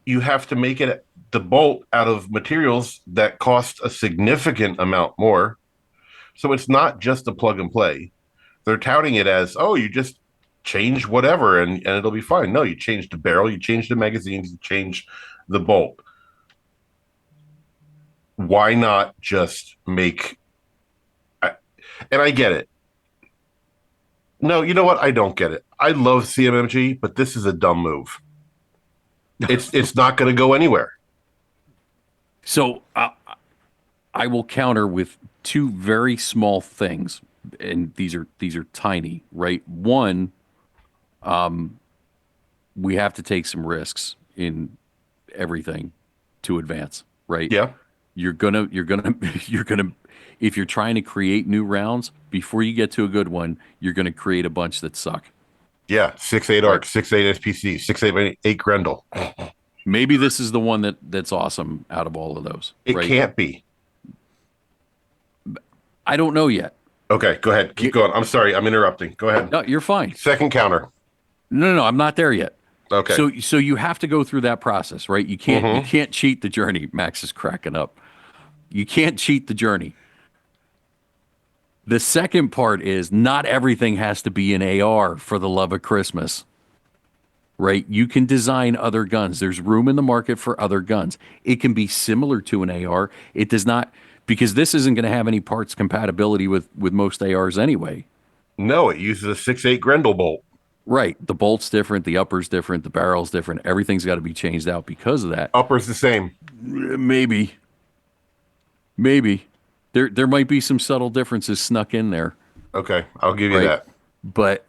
you have to make it the bolt out of materials that cost a significant amount more. So it's not just a plug and play. They're touting it as, oh, you just change whatever and it'll be fine. No, you change the barrel, you change the magazines, you change the bolt. Why not just make... And I get it. No, you know what? I don't get it. I love CMMG, but this is a dumb move. It's not going to go anywhere. So I will counter with two very small things, and these are tiny, right? One, we have to take some risks in everything to advance, right? Yeah. You're gonna if you're trying to create new rounds, before you get to a good one, you're gonna create a bunch that suck. Yeah, 6.8 arc, 6.8 SPC, 6.8 Grendel. Maybe this is the one that's awesome out of all of those. It right? Can't be. I don't know yet. Okay, go ahead. Keep going. I'm sorry, I'm interrupting. Go ahead. No, you're fine. Second counter. No, I'm not there yet. Okay. So you have to go through that process, right? You can't cheat the journey. Max is cracking up. You can't cheat the journey. The second part is not everything has to be an AR for the love of Christmas. Right? You can design other guns. There's room in the market for other guns. It can be similar to an AR. It does not, because this isn't going to have any parts compatibility with most ARs anyway. No, it uses a 6.8 Grendel bolt. Right. The bolt's different. The upper's different. The barrel's different. Everything's got to be changed out because of that. Upper's the same. Maybe. There might be some subtle differences snuck in there. Okay, I'll give you that. But,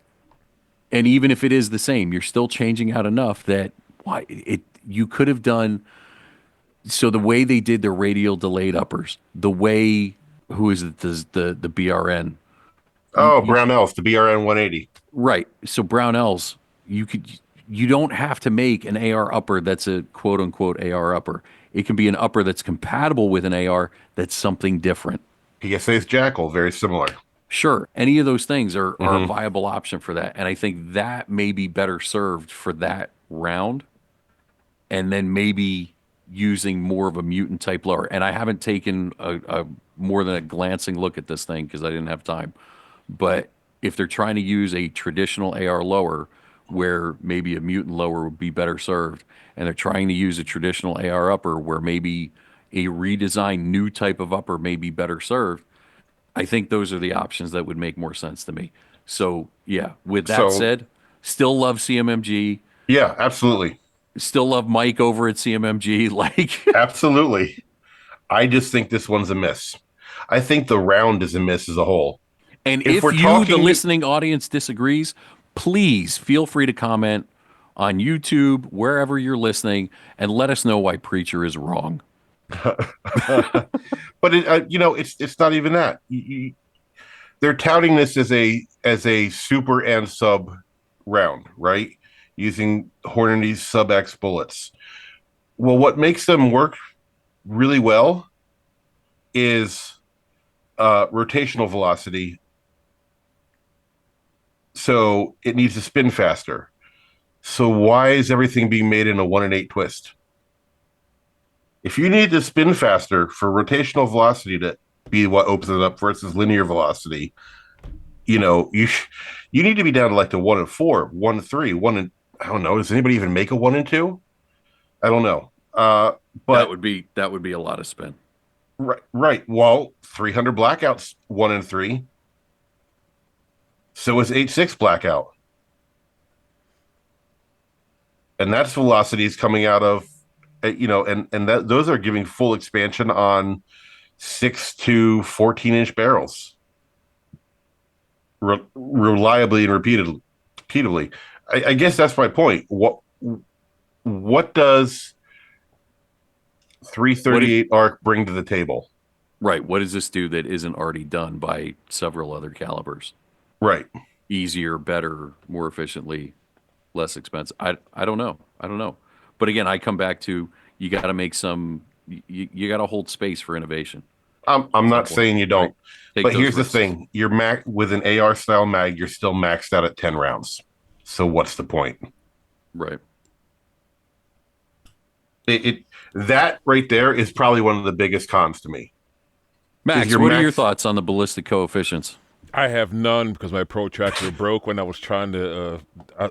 and even if it is the same, you're still changing out enough that you could have done. So the way they did their radial delayed uppers, the way, who is it, the BRN? Oh, Brownells, the BRN 180. Right. So Brownells, you don't have to make an AR upper that's a quote unquote AR upper. It can be an upper that's compatible with an AR that's something different. PSA's Jackal, very similar. Sure. Any of those things are a viable option for that. And I think that may be better served for that round. And then maybe using more of a mutant type lower. And I haven't taken a more than a glancing look at this thing because I didn't have time. But if they're trying to use a traditional AR lower where maybe a mutant lower would be better served, and they're trying to use a traditional AR upper where maybe a redesigned new type of upper may be better served, I think those are the options that would make more sense to me. So, yeah, with that said, still love CMMG. Yeah, absolutely. Still love Mike over at CMMG. Like, absolutely. I just think this one's a miss. I think the round is a miss as a whole. And if you, the listening audience, disagrees, please feel free to comment on YouTube, wherever you're listening, and let us know why Preacher is wrong. But it's not even that. They're touting this as a super and sub round, right? Using Hornady's sub X bullets. Well, what makes them work really well is rotational velocity. So it needs to spin faster. So why is everything being made in a 1-in-8 twist? If you need to spin faster for rotational velocity to be what opens it up versus linear velocity, you need to be down to like the 1-in-4, 1-in-3, I don't know. Does anybody even make a 1-in-2? I don't know. But that would be a lot of spin. Right. Well, 300 blackouts 1-in-3. So is 8.6 blackout. And that's velocities coming out of, those are giving full expansion on 6 to 14-inch barrels. Reliably and repeatedly. I guess that's my point. What does 338 arc bring to the table? Right. What does this do that isn't already done by several other calibers? Right. Easier, better, more efficiently, less expensive. I don't know. But again, I come back to you got to make you got to hold space for innovation. I'm not saying you don't. Right? But here's the thing. You're with an AR style mag, you're still maxed out at 10 rounds. So what's the point? Right. That right there is probably one of the biggest cons to me. Max, what are your thoughts on the ballistic coefficients? I have none because my protractor broke when I was trying to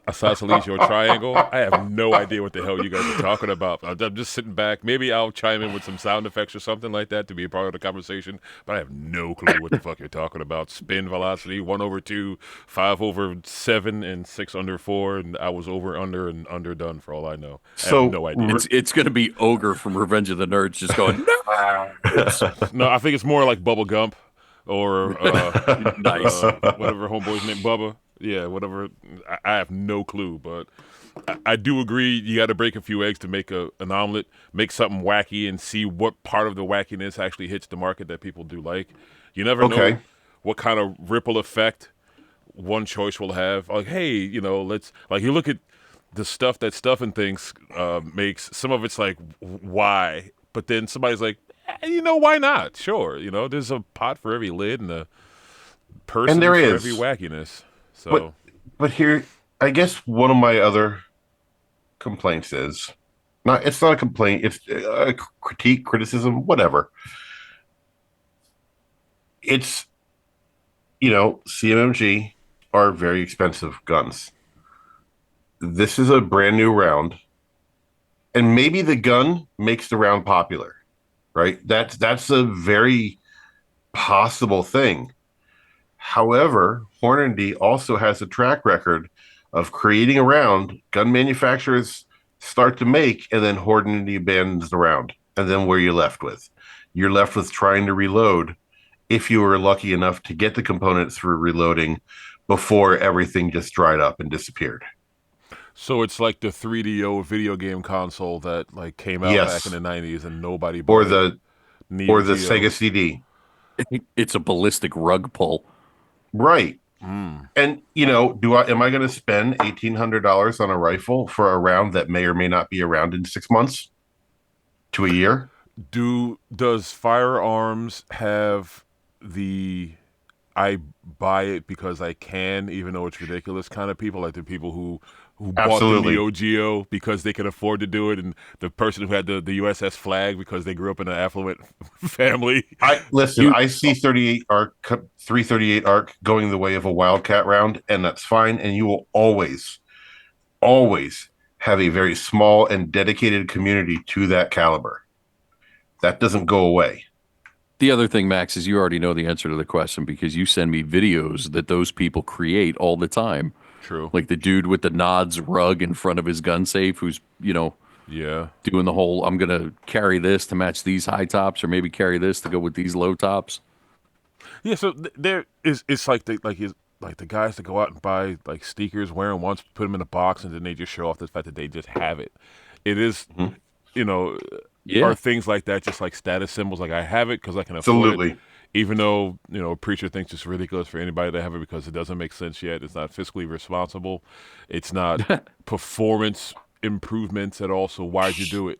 isosceles triangle. I have no idea what the hell you guys are talking about. I'm just sitting back. Maybe I'll chime in with some sound effects or something like that to be a part of the conversation, but I have no clue what the fuck you're talking about. Spin velocity, 1/2, 5/7, and 6/4, and I was over, under, and underdone for all I know. I have no idea. It's going to be Ogre from Revenge of the Nerds just going, no! No, I think it's more like Bubba Gump. Or nice. Whatever homeboy's name, Bubba. Yeah, whatever. I have no clue, but I do agree you got to break a few eggs to make an omelet, make something wacky, and see what part of the wackiness actually hits the market that people do like. You never know what kind of ripple effect one choice will have. Like, hey, let's you look at the stuff that Stuffing Things makes. Some of it's like, why? But then somebody's like, why not? Sure. There's a pot for every lid and a person for every wackiness. So, but here, I guess one of my other complaints is it's not a complaint. It's a criticism, whatever. It's CMMG are very expensive guns. This is a brand new round, and maybe the gun makes the round popular, right? That's a very possible thing. However, Hornady also has a track record of creating a round gun manufacturers start to make, and then Hornady abandons the round. And then where are you left with? You're left with trying to reload if you were lucky enough to get the components through reloading before everything just dried up and disappeared. So it's like the 3DO video game console that like came out back in Yes. the 90s and nobody Or bought it. the Neo Geo. Sega CD. It's a ballistic rug pull. Right. And am I going to spend $1,800 on a rifle for a round that may or may not be around in 6 months to a year? Does firearms have the I buy it because I can, even though it's ridiculous kind of people, like the people who bought the Absolutely. Neo Geo because they could afford to do it, and the person who had the USS flag because they grew up in an affluent family? I see 338 arc going the way of a wildcat round, and that's fine. And you will always, always have a very small and dedicated community to that caliber. That doesn't go away. The other thing, Max, is you already know the answer to the question because you send me videos that those people create all the time. True. Like the dude with the nods rug in front of his gun safe who's, Yeah. doing the whole, I'm going to carry this to match these high tops or maybe carry this to go with these low tops. Yeah, so there is it's like the guys that go out and buy like sneakers, wear them once, put them in a box, and then they just show off the fact that they just have it. It is, Yeah. are things like that just like status symbols? Like I have it because I can afford Absolutely. it, even though a preacher thinks it's ridiculous for anybody to have it because it doesn't make sense yet. It's not fiscally responsible. It's not performance improvements at all. So why'd you do it,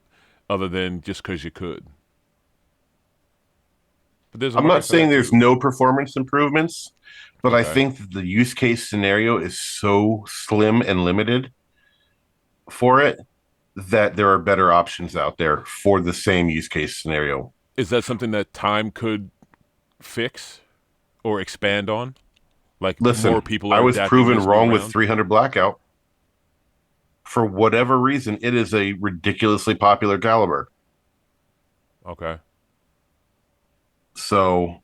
other than just because you could? But there's a I'm market not for saying that, there's too. no performance improvements, but I Okay. think that the use case scenario is so slim and limited for it that there are better options out there for the same use case scenario. Is that something that time could fix or expand on? Like more Listen, people I are was adapting proven this new wrong with round? 300 Blackout. For whatever reason, it is a ridiculously popular caliber. Okay. So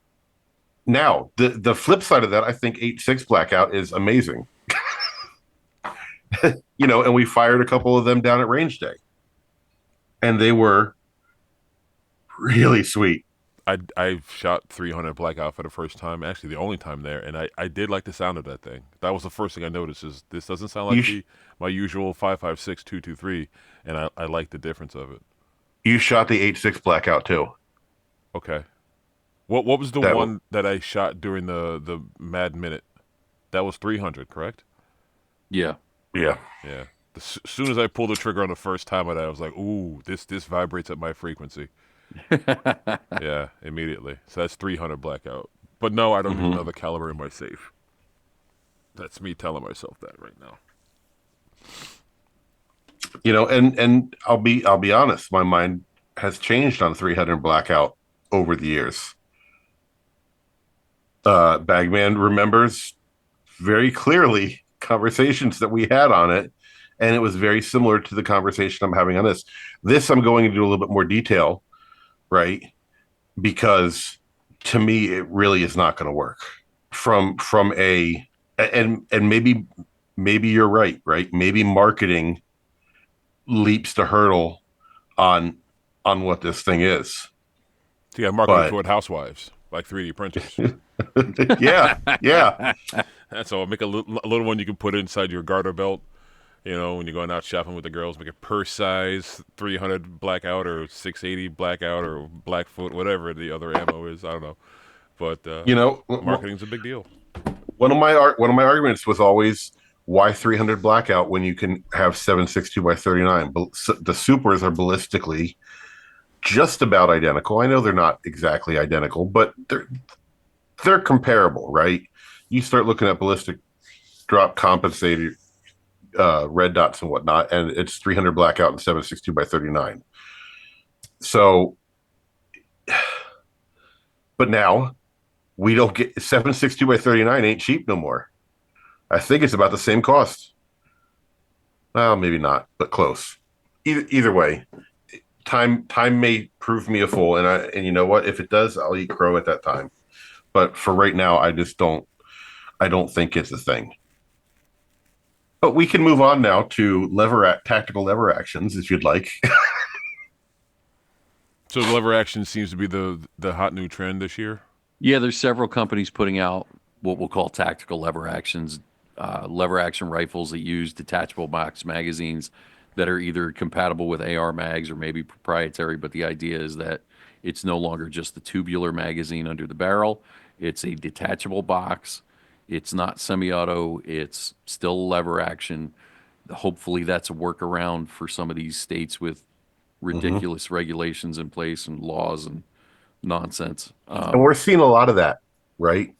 now the flip side of that, I think 8.6 Blackout is amazing. And we fired a couple of them down at range day, and they were really sweet. I shot 300 Blackout for the first time, actually the only time there, and I did like the sound of that thing. That was the first thing I noticed, is this doesn't sound like my usual 5.56 223, and I like the difference of it. You shot the 8.6 Blackout too. Okay. What was the That one that I shot during the Mad Minute? That was 300, correct? Yeah. Yeah. Yeah. As soon as I pulled the trigger on the first time of that, I was like, ooh, this vibrates at my frequency. Yeah, immediately. So that's 300 Blackout. But no, I don't need another caliber in my safe. That's me telling myself that right now. And I'll be honest, my mind has changed on 300 Blackout over the years. Bagman remembers very clearly conversations that we had on it, and it was very similar to the conversation I'm having on this. This I'm going into a little bit more detail, right? Because to me, it really is not going to work. From a and maybe you're right? Maybe marketing leaps to hurdle on what this thing is. So yeah, marketing But toward housewives, like 3D printers. yeah. That's all. Make a little one you can put inside your garter belt. When you're going out shopping with the girls, make a purse size 300 Blackout or 680 Blackout or Blackfoot, whatever the other ammo is. I don't know. But marketing's a big deal. One of my arguments was always, why 300 Blackout when you can have 7.62 by 39? The supers are ballistically just about identical. I know they're not exactly identical, but they're comparable, right? You start looking at ballistic drop compensated red dots and whatnot, and it's 300 Blackout and 7.62 by 39. So, but now We don't get 762 by 39 ain't cheap no more. I think it's about the same cost. Well, maybe not, but close. Either way, time may prove me a fool, and you know what? If it does, I'll eat crow at that time. But for right now, I don't think it's a thing. But we can move on now to tactical lever actions if you'd like. So lever action seems to be the hot new trend this year. Yeah, there's several companies putting out what we'll call tactical lever actions, lever action rifles that use detachable box magazines that are either compatible with AR mags or maybe proprietary. But the idea is that it's no longer just the tubular magazine under the barrel. It's a detachable box. It's not semi-auto. It's still lever action. Hopefully, that's a workaround for some of these states with ridiculous regulations in place and laws and nonsense. And we're seeing a lot of that, right?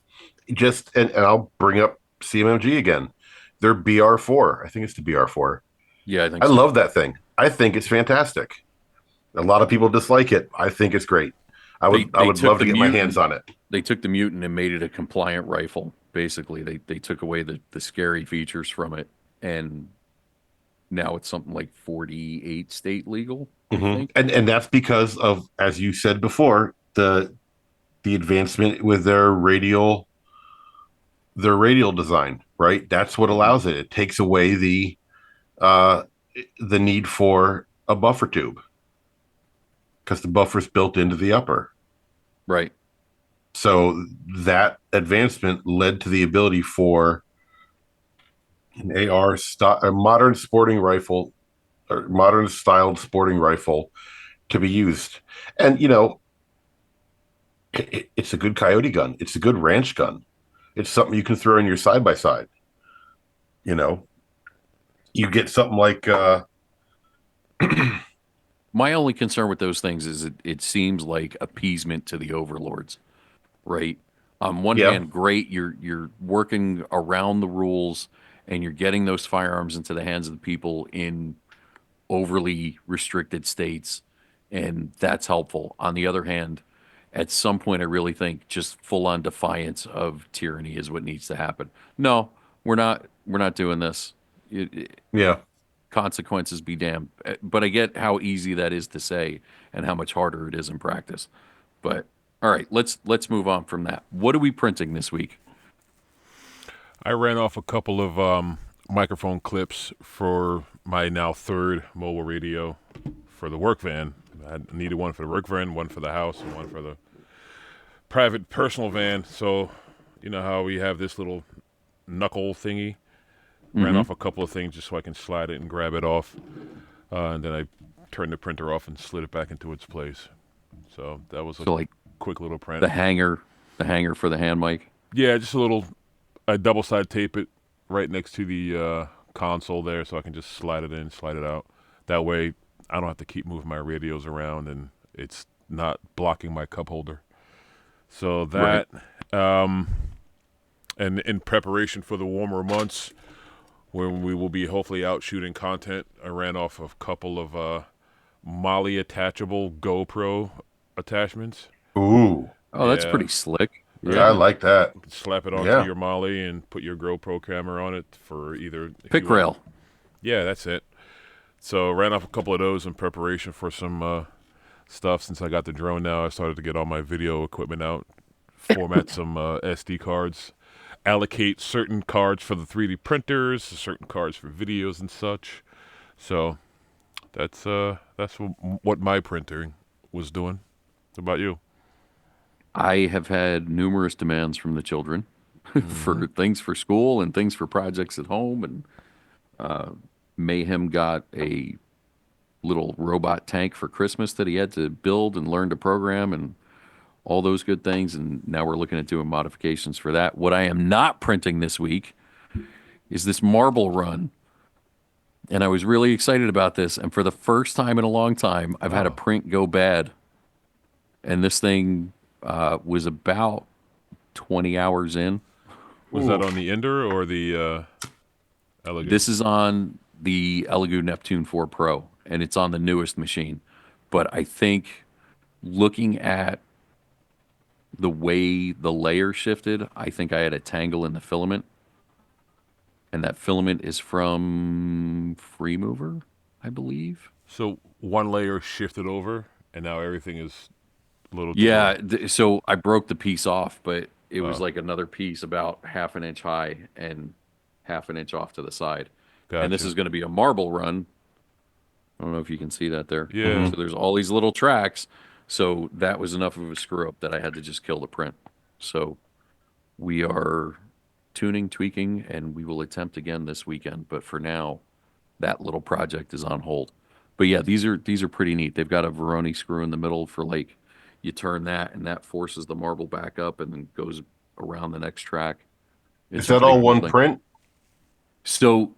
And I'll bring up CMMG again. Their BR4, I think it's the BR4. Yeah, I think I so. love that thing. I think it's fantastic. A lot of people dislike it. I think it's great. I would love to get my hands on it. They took the Mutant and made it a compliant rifle. Basically, they took away the scary features from it, and now it's something like 48 state legal. I think. And that's because of, as you said before, the advancement with their radial design, right? That's what allows it. It takes away the need for a buffer tube because the buffer's built into the upper. Right. So that advancement led to the ability for an a modern sporting rifle or modern styled sporting rifle to be used. And, it's a good coyote gun. It's a good ranch gun. It's something you can throw in your side by side. You get something like My only concern with those things is it seems like appeasement to the overlords, right? On one hand, great, you're working around the rules and you're getting those firearms into the hands of the people in overly restricted states, and that's helpful. On the other hand, at some point, I really think just full-on defiance of tyranny is what needs to happen. No, we're not doing this. yeah. Consequences be damned. But I get how easy that is to say and how much harder it is in practice. But all right, let's move on from that. What are we printing this week? I ran off a couple of microphone clips for my now third mobile radio for the work van. I needed one for the work van, one for the house, and one for the private personal van. So, you know how we have this little knuckle thingy? Ran off a couple of things just so I can slide it and grab it off. And then I turned the printer off and slid it back into its place. So that was a quick little print. The hanger for the hand mic? Yeah, just a little. I double side tape it right next to the console there so I can just slide it in, slide it out. That way I don't have to keep moving my radios around and it's not blocking my cup holder. So that, and in preparation for the warmer months, when we will be hopefully out shooting content, I ran off a couple of Molly attachable GoPro attachments. Ooh. Oh, that's pretty slick. Yeah, I like that. Slap it onto your Molly and put your GoPro camera on it for either... Pick rail. Yeah, that's it. So ran off a couple of those in preparation for some stuff. Since I got the drone now, I started to get all my video equipment out, format some SD cards, allocate certain cards for the 3D printers, certain cards for videos and such. So that's what my printing was doing. What about you? I have had numerous demands from the children for things for school and things for projects at home. And Mayhem got a little robot tank for Christmas that he had to build and learn to program and all those good things. And now we're looking at doing modifications for that. What I am not printing this week is this marble run. And I was really excited about this. And for the first time in a long time, I've had a print go bad. And this thing was about 20 hours in. Was that on the Ender or the Elegoo? This is on the Elegoo Neptune 4 Pro, and it's on the newest machine. But I think looking at the way the layer shifted, I think I had a tangle in the filament. And that filament is from Freemover, I believe. So one layer shifted over, and now everything is a little. Yeah, so I broke the piece off, but it was Oh. like another piece about half an inch high and half an inch off to the side. And this Gotcha. is going to be a marble run. I don't know if you can see that there. Yeah. So there's all these little tracks. So that was enough of a screw up that I had to just kill the print. So we are tuning, tweaking, and we will attempt again this weekend. But for now, that little project is on hold. But yeah, these are pretty neat. They've got a Veroni screw in the middle for like you turn that and that forces the marble back up and then goes around the next track. It's Is a that pretty all cool one thing. print? So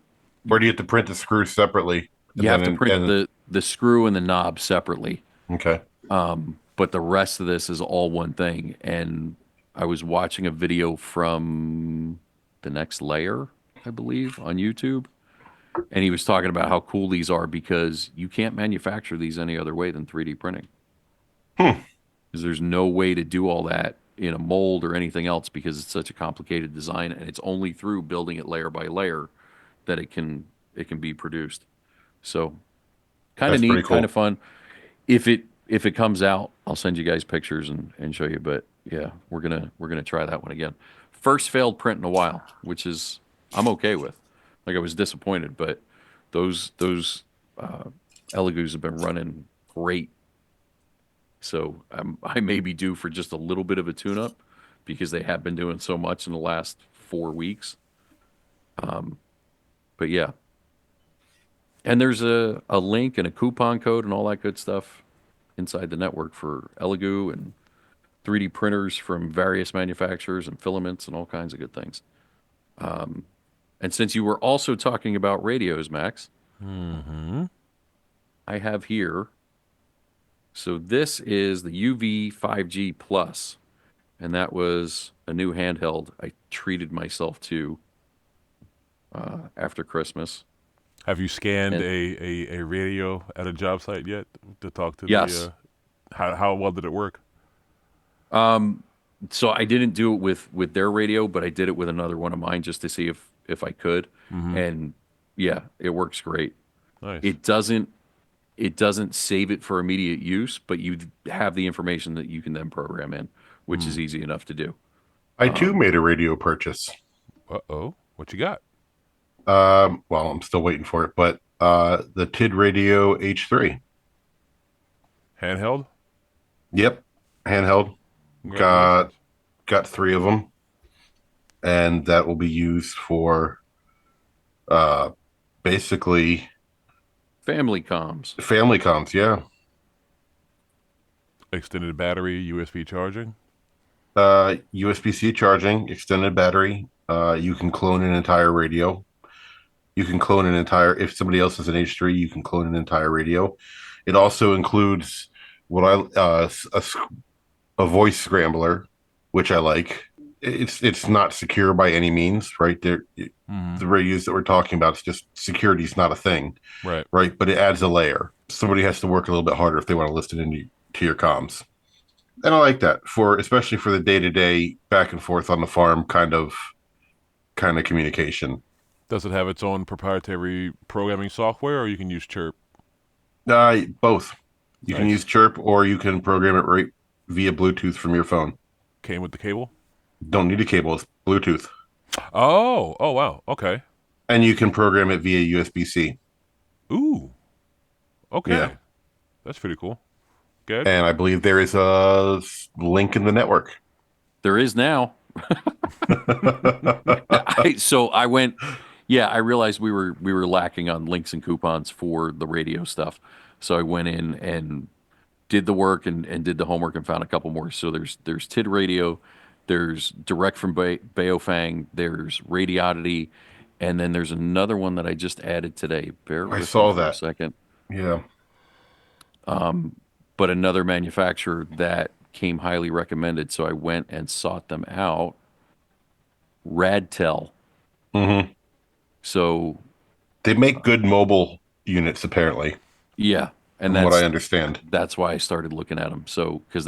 Or do you have to print the screws separately? you have to print the screw and the knob separately. Okay. But the rest of this is all one thing. And I was watching a video from The Next Layer, I believe, on YouTube. And he was talking about how cool these are because you can't manufacture these any other way than 3D printing. Because there's no way to do all that in a mold or anything else because it's such a complicated design, and it's only through building it layer by layer that it can be produced. So kind of That's neat, pretty cool. kind of fun. If it comes out, I'll send you guys pictures and show you. But yeah, we're gonna try that one again. First failed print in a while, which is I'm okay with. Like I was disappointed, but those Elegoo's have been running great. So I may be due for just a little bit of a tune-up because they have been doing so much in the last 4 weeks. But yeah. And there's a link and a coupon code and all that good stuff inside the network for Elegoo and 3D printers from various manufacturers and filaments and all kinds of good things. And since you were also talking about radios, Max, I have here. So this is the UV 5G Plus, and that was a new handheld I treated myself to after Christmas. Have you scanned a radio at a job site yet to talk to Yes. How well did it work? So I didn't do it with their radio, but I did it with another one of mine just to see if I could. And yeah, it works great. Nice. It doesn't save it for immediate use, but you have the information that you can then program in, which is easy enough to do. I too made a radio purchase. Uh-oh. What you got? Well, I'm still waiting for it, but the TID Radio H3. Handheld? Yep, handheld. Got 3 of them, and that will be used for basically Family comms. family comms. Yeah, Extended battery, USB charging? USB-C charging, extended battery. You can clone an entire radio. You can clone an entire. If somebody else has an H3, you can clone an entire radio. It also includes what a voice scrambler, which I like. It's not secure by any means, right? The radios that we're talking about, it's just security's not a thing, Right. right? But it adds a layer. Somebody has to work a little bit harder if they want to listen into your comms, and I like that especially for the day-to-day back and forth on the farm kind of communication. Does it have its own proprietary programming software, or you can use Chirp? Both. You can Nice. use Chirp, or you can program it right via Bluetooth from your phone. Came with the cable? Don't need a cable; it's Bluetooth, Oh, wow. Okay. and you can program it via USB-C. Ooh. Okay. Yeah. That's pretty cool. Good. And I believe there is a link in the network. There is now. So I went. Yeah, I realized we were lacking on links and coupons for the radio stuff. So I went in and did the work and did the homework and found a couple more. So there's TID Radio, there's Direct from Baofeng, there's Radiodity, and then there's another one that I just added today. Bear with saw me for a that. second. Yeah. But another manufacturer that came highly recommended, so I went and sought them out. Radtel. Mm-hmm. So They make good mobile units, apparently, yeah, and from what I that's understand. that's why I started looking at them. So because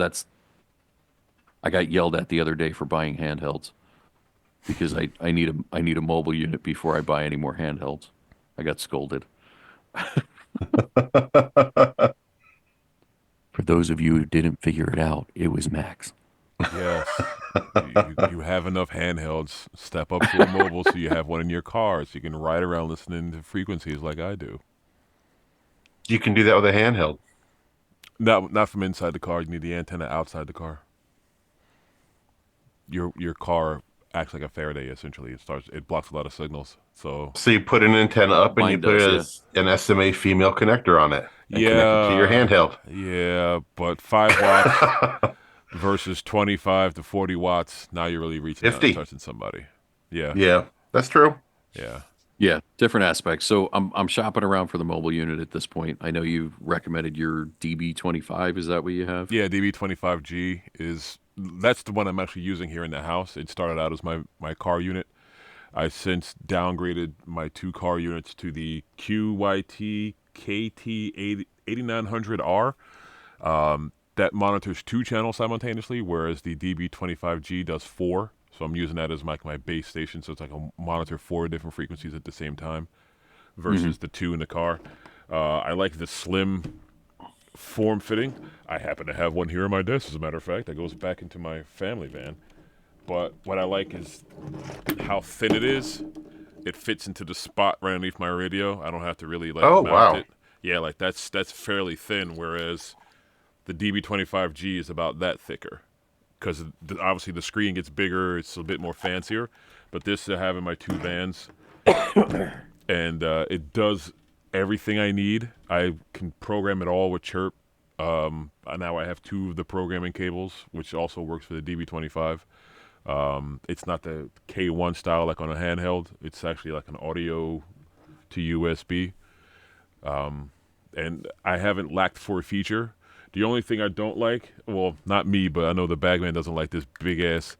I got yelled at the other day for buying handhelds because I need a mobile unit before I buy any more handhelds. I got scolded. For those of you who didn't figure it out, it was Max. Yes. You have enough handhelds. Step up to a mobile so you have one in your car so you can ride around listening to frequencies like I do. You can do that with a handheld. Not from inside the car. You need the antenna outside the car. Your car acts like a Faraday, essentially. It blocks a lot of signals. So you put an antenna up and Mine you put does, an SMA female connector on it and connect it to your handheld. Yeah, but 5 watts versus 25 to 40 watts. Now you're really reaching out and touching somebody. Yeah. Yeah, that's true. Yeah. Yeah, different aspects. So I'm shopping around for the mobile unit at this point. I know you've recommended your DB25. Is that what you have? Yeah, DB25G that's the one I'm actually using here in the house. It started out as my car unit. I since downgraded my 2 car units to the QYT KT8900R. That monitors 2 channels simultaneously, whereas the DB25G does 4. So I'm using that as my base station. So it's like a monitor 4 different frequencies at the same time versus the 2 in the car. I like the slim form fitting. I happen to have one here in my desk, as a matter of fact. That goes back into my family van. But what I like is how thin it is. It fits into the spot right underneath my radio. I don't have to really mount it. Yeah, like that's fairly thin, whereas the DB25G is about that thicker. Because obviously the screen gets bigger, it's a bit more fancier. But this I have in my 2 vans, and it does everything I need. I can program it all with Chirp. Now I have 2 of the programming cables, which also works for the DB25. It's not the K1 style like on a handheld. It's actually like an audio to USB. And I haven't lacked for a feature. The only thing I don't like, well, not me, but I know the bagman doesn't like this big-ass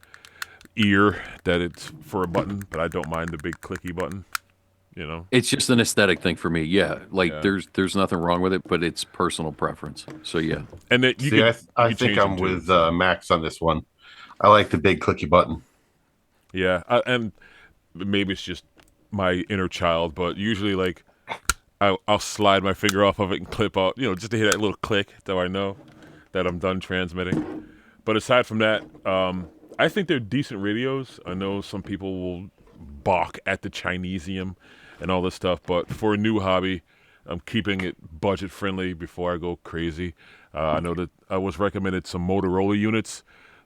ear that it's for a button, but I don't mind the big clicky button, you know? It's just an aesthetic thing for me. Yeah, there's nothing wrong with it, but it's personal preference. So, yeah. And that I think I'm with Max on this one. I like the big clicky button. Yeah, and maybe it's just my inner child, but usually, like, I'll slide my finger off of it and clip out, just to hear that little click, so I know that I'm done transmitting. But aside from that, I think they're decent radios. I know some people will balk at the Chinesium and all this stuff, but for a new hobby, I'm keeping it budget friendly before I go crazy. I know that I was recommended some Motorola units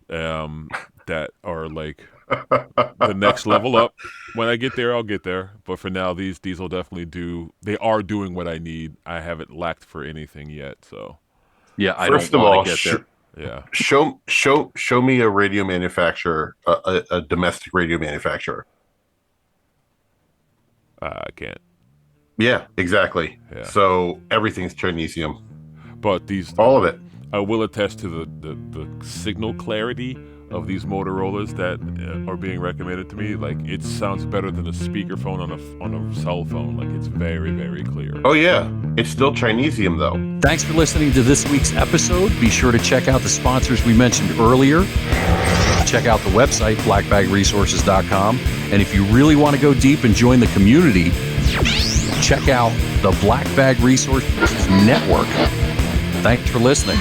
that are like the next level up. When I get there, I'll get there. But for now, these will definitely they are doing what I need. I haven't lacked for anything yet. So yeah, I first don't of all, want to get there. Yeah. Show me a radio manufacturer, a domestic radio manufacturer. I can't. Yeah, exactly. Yeah. So everything's Chinesium. But all of it. I will attest to the signal clarity of these Motorola's that are being recommended to me. Like, it sounds better than a speakerphone on a cell phone. Like, it's very, very clear. Oh yeah, it's still Chinesium though. Thanks for listening to this week's episode. Be sure to check out the sponsors we mentioned earlier. Check out the website, blackbagresources.com. And if you really want to go deep and join the community, check out the Black Bag Resources Network. Thanks for listening.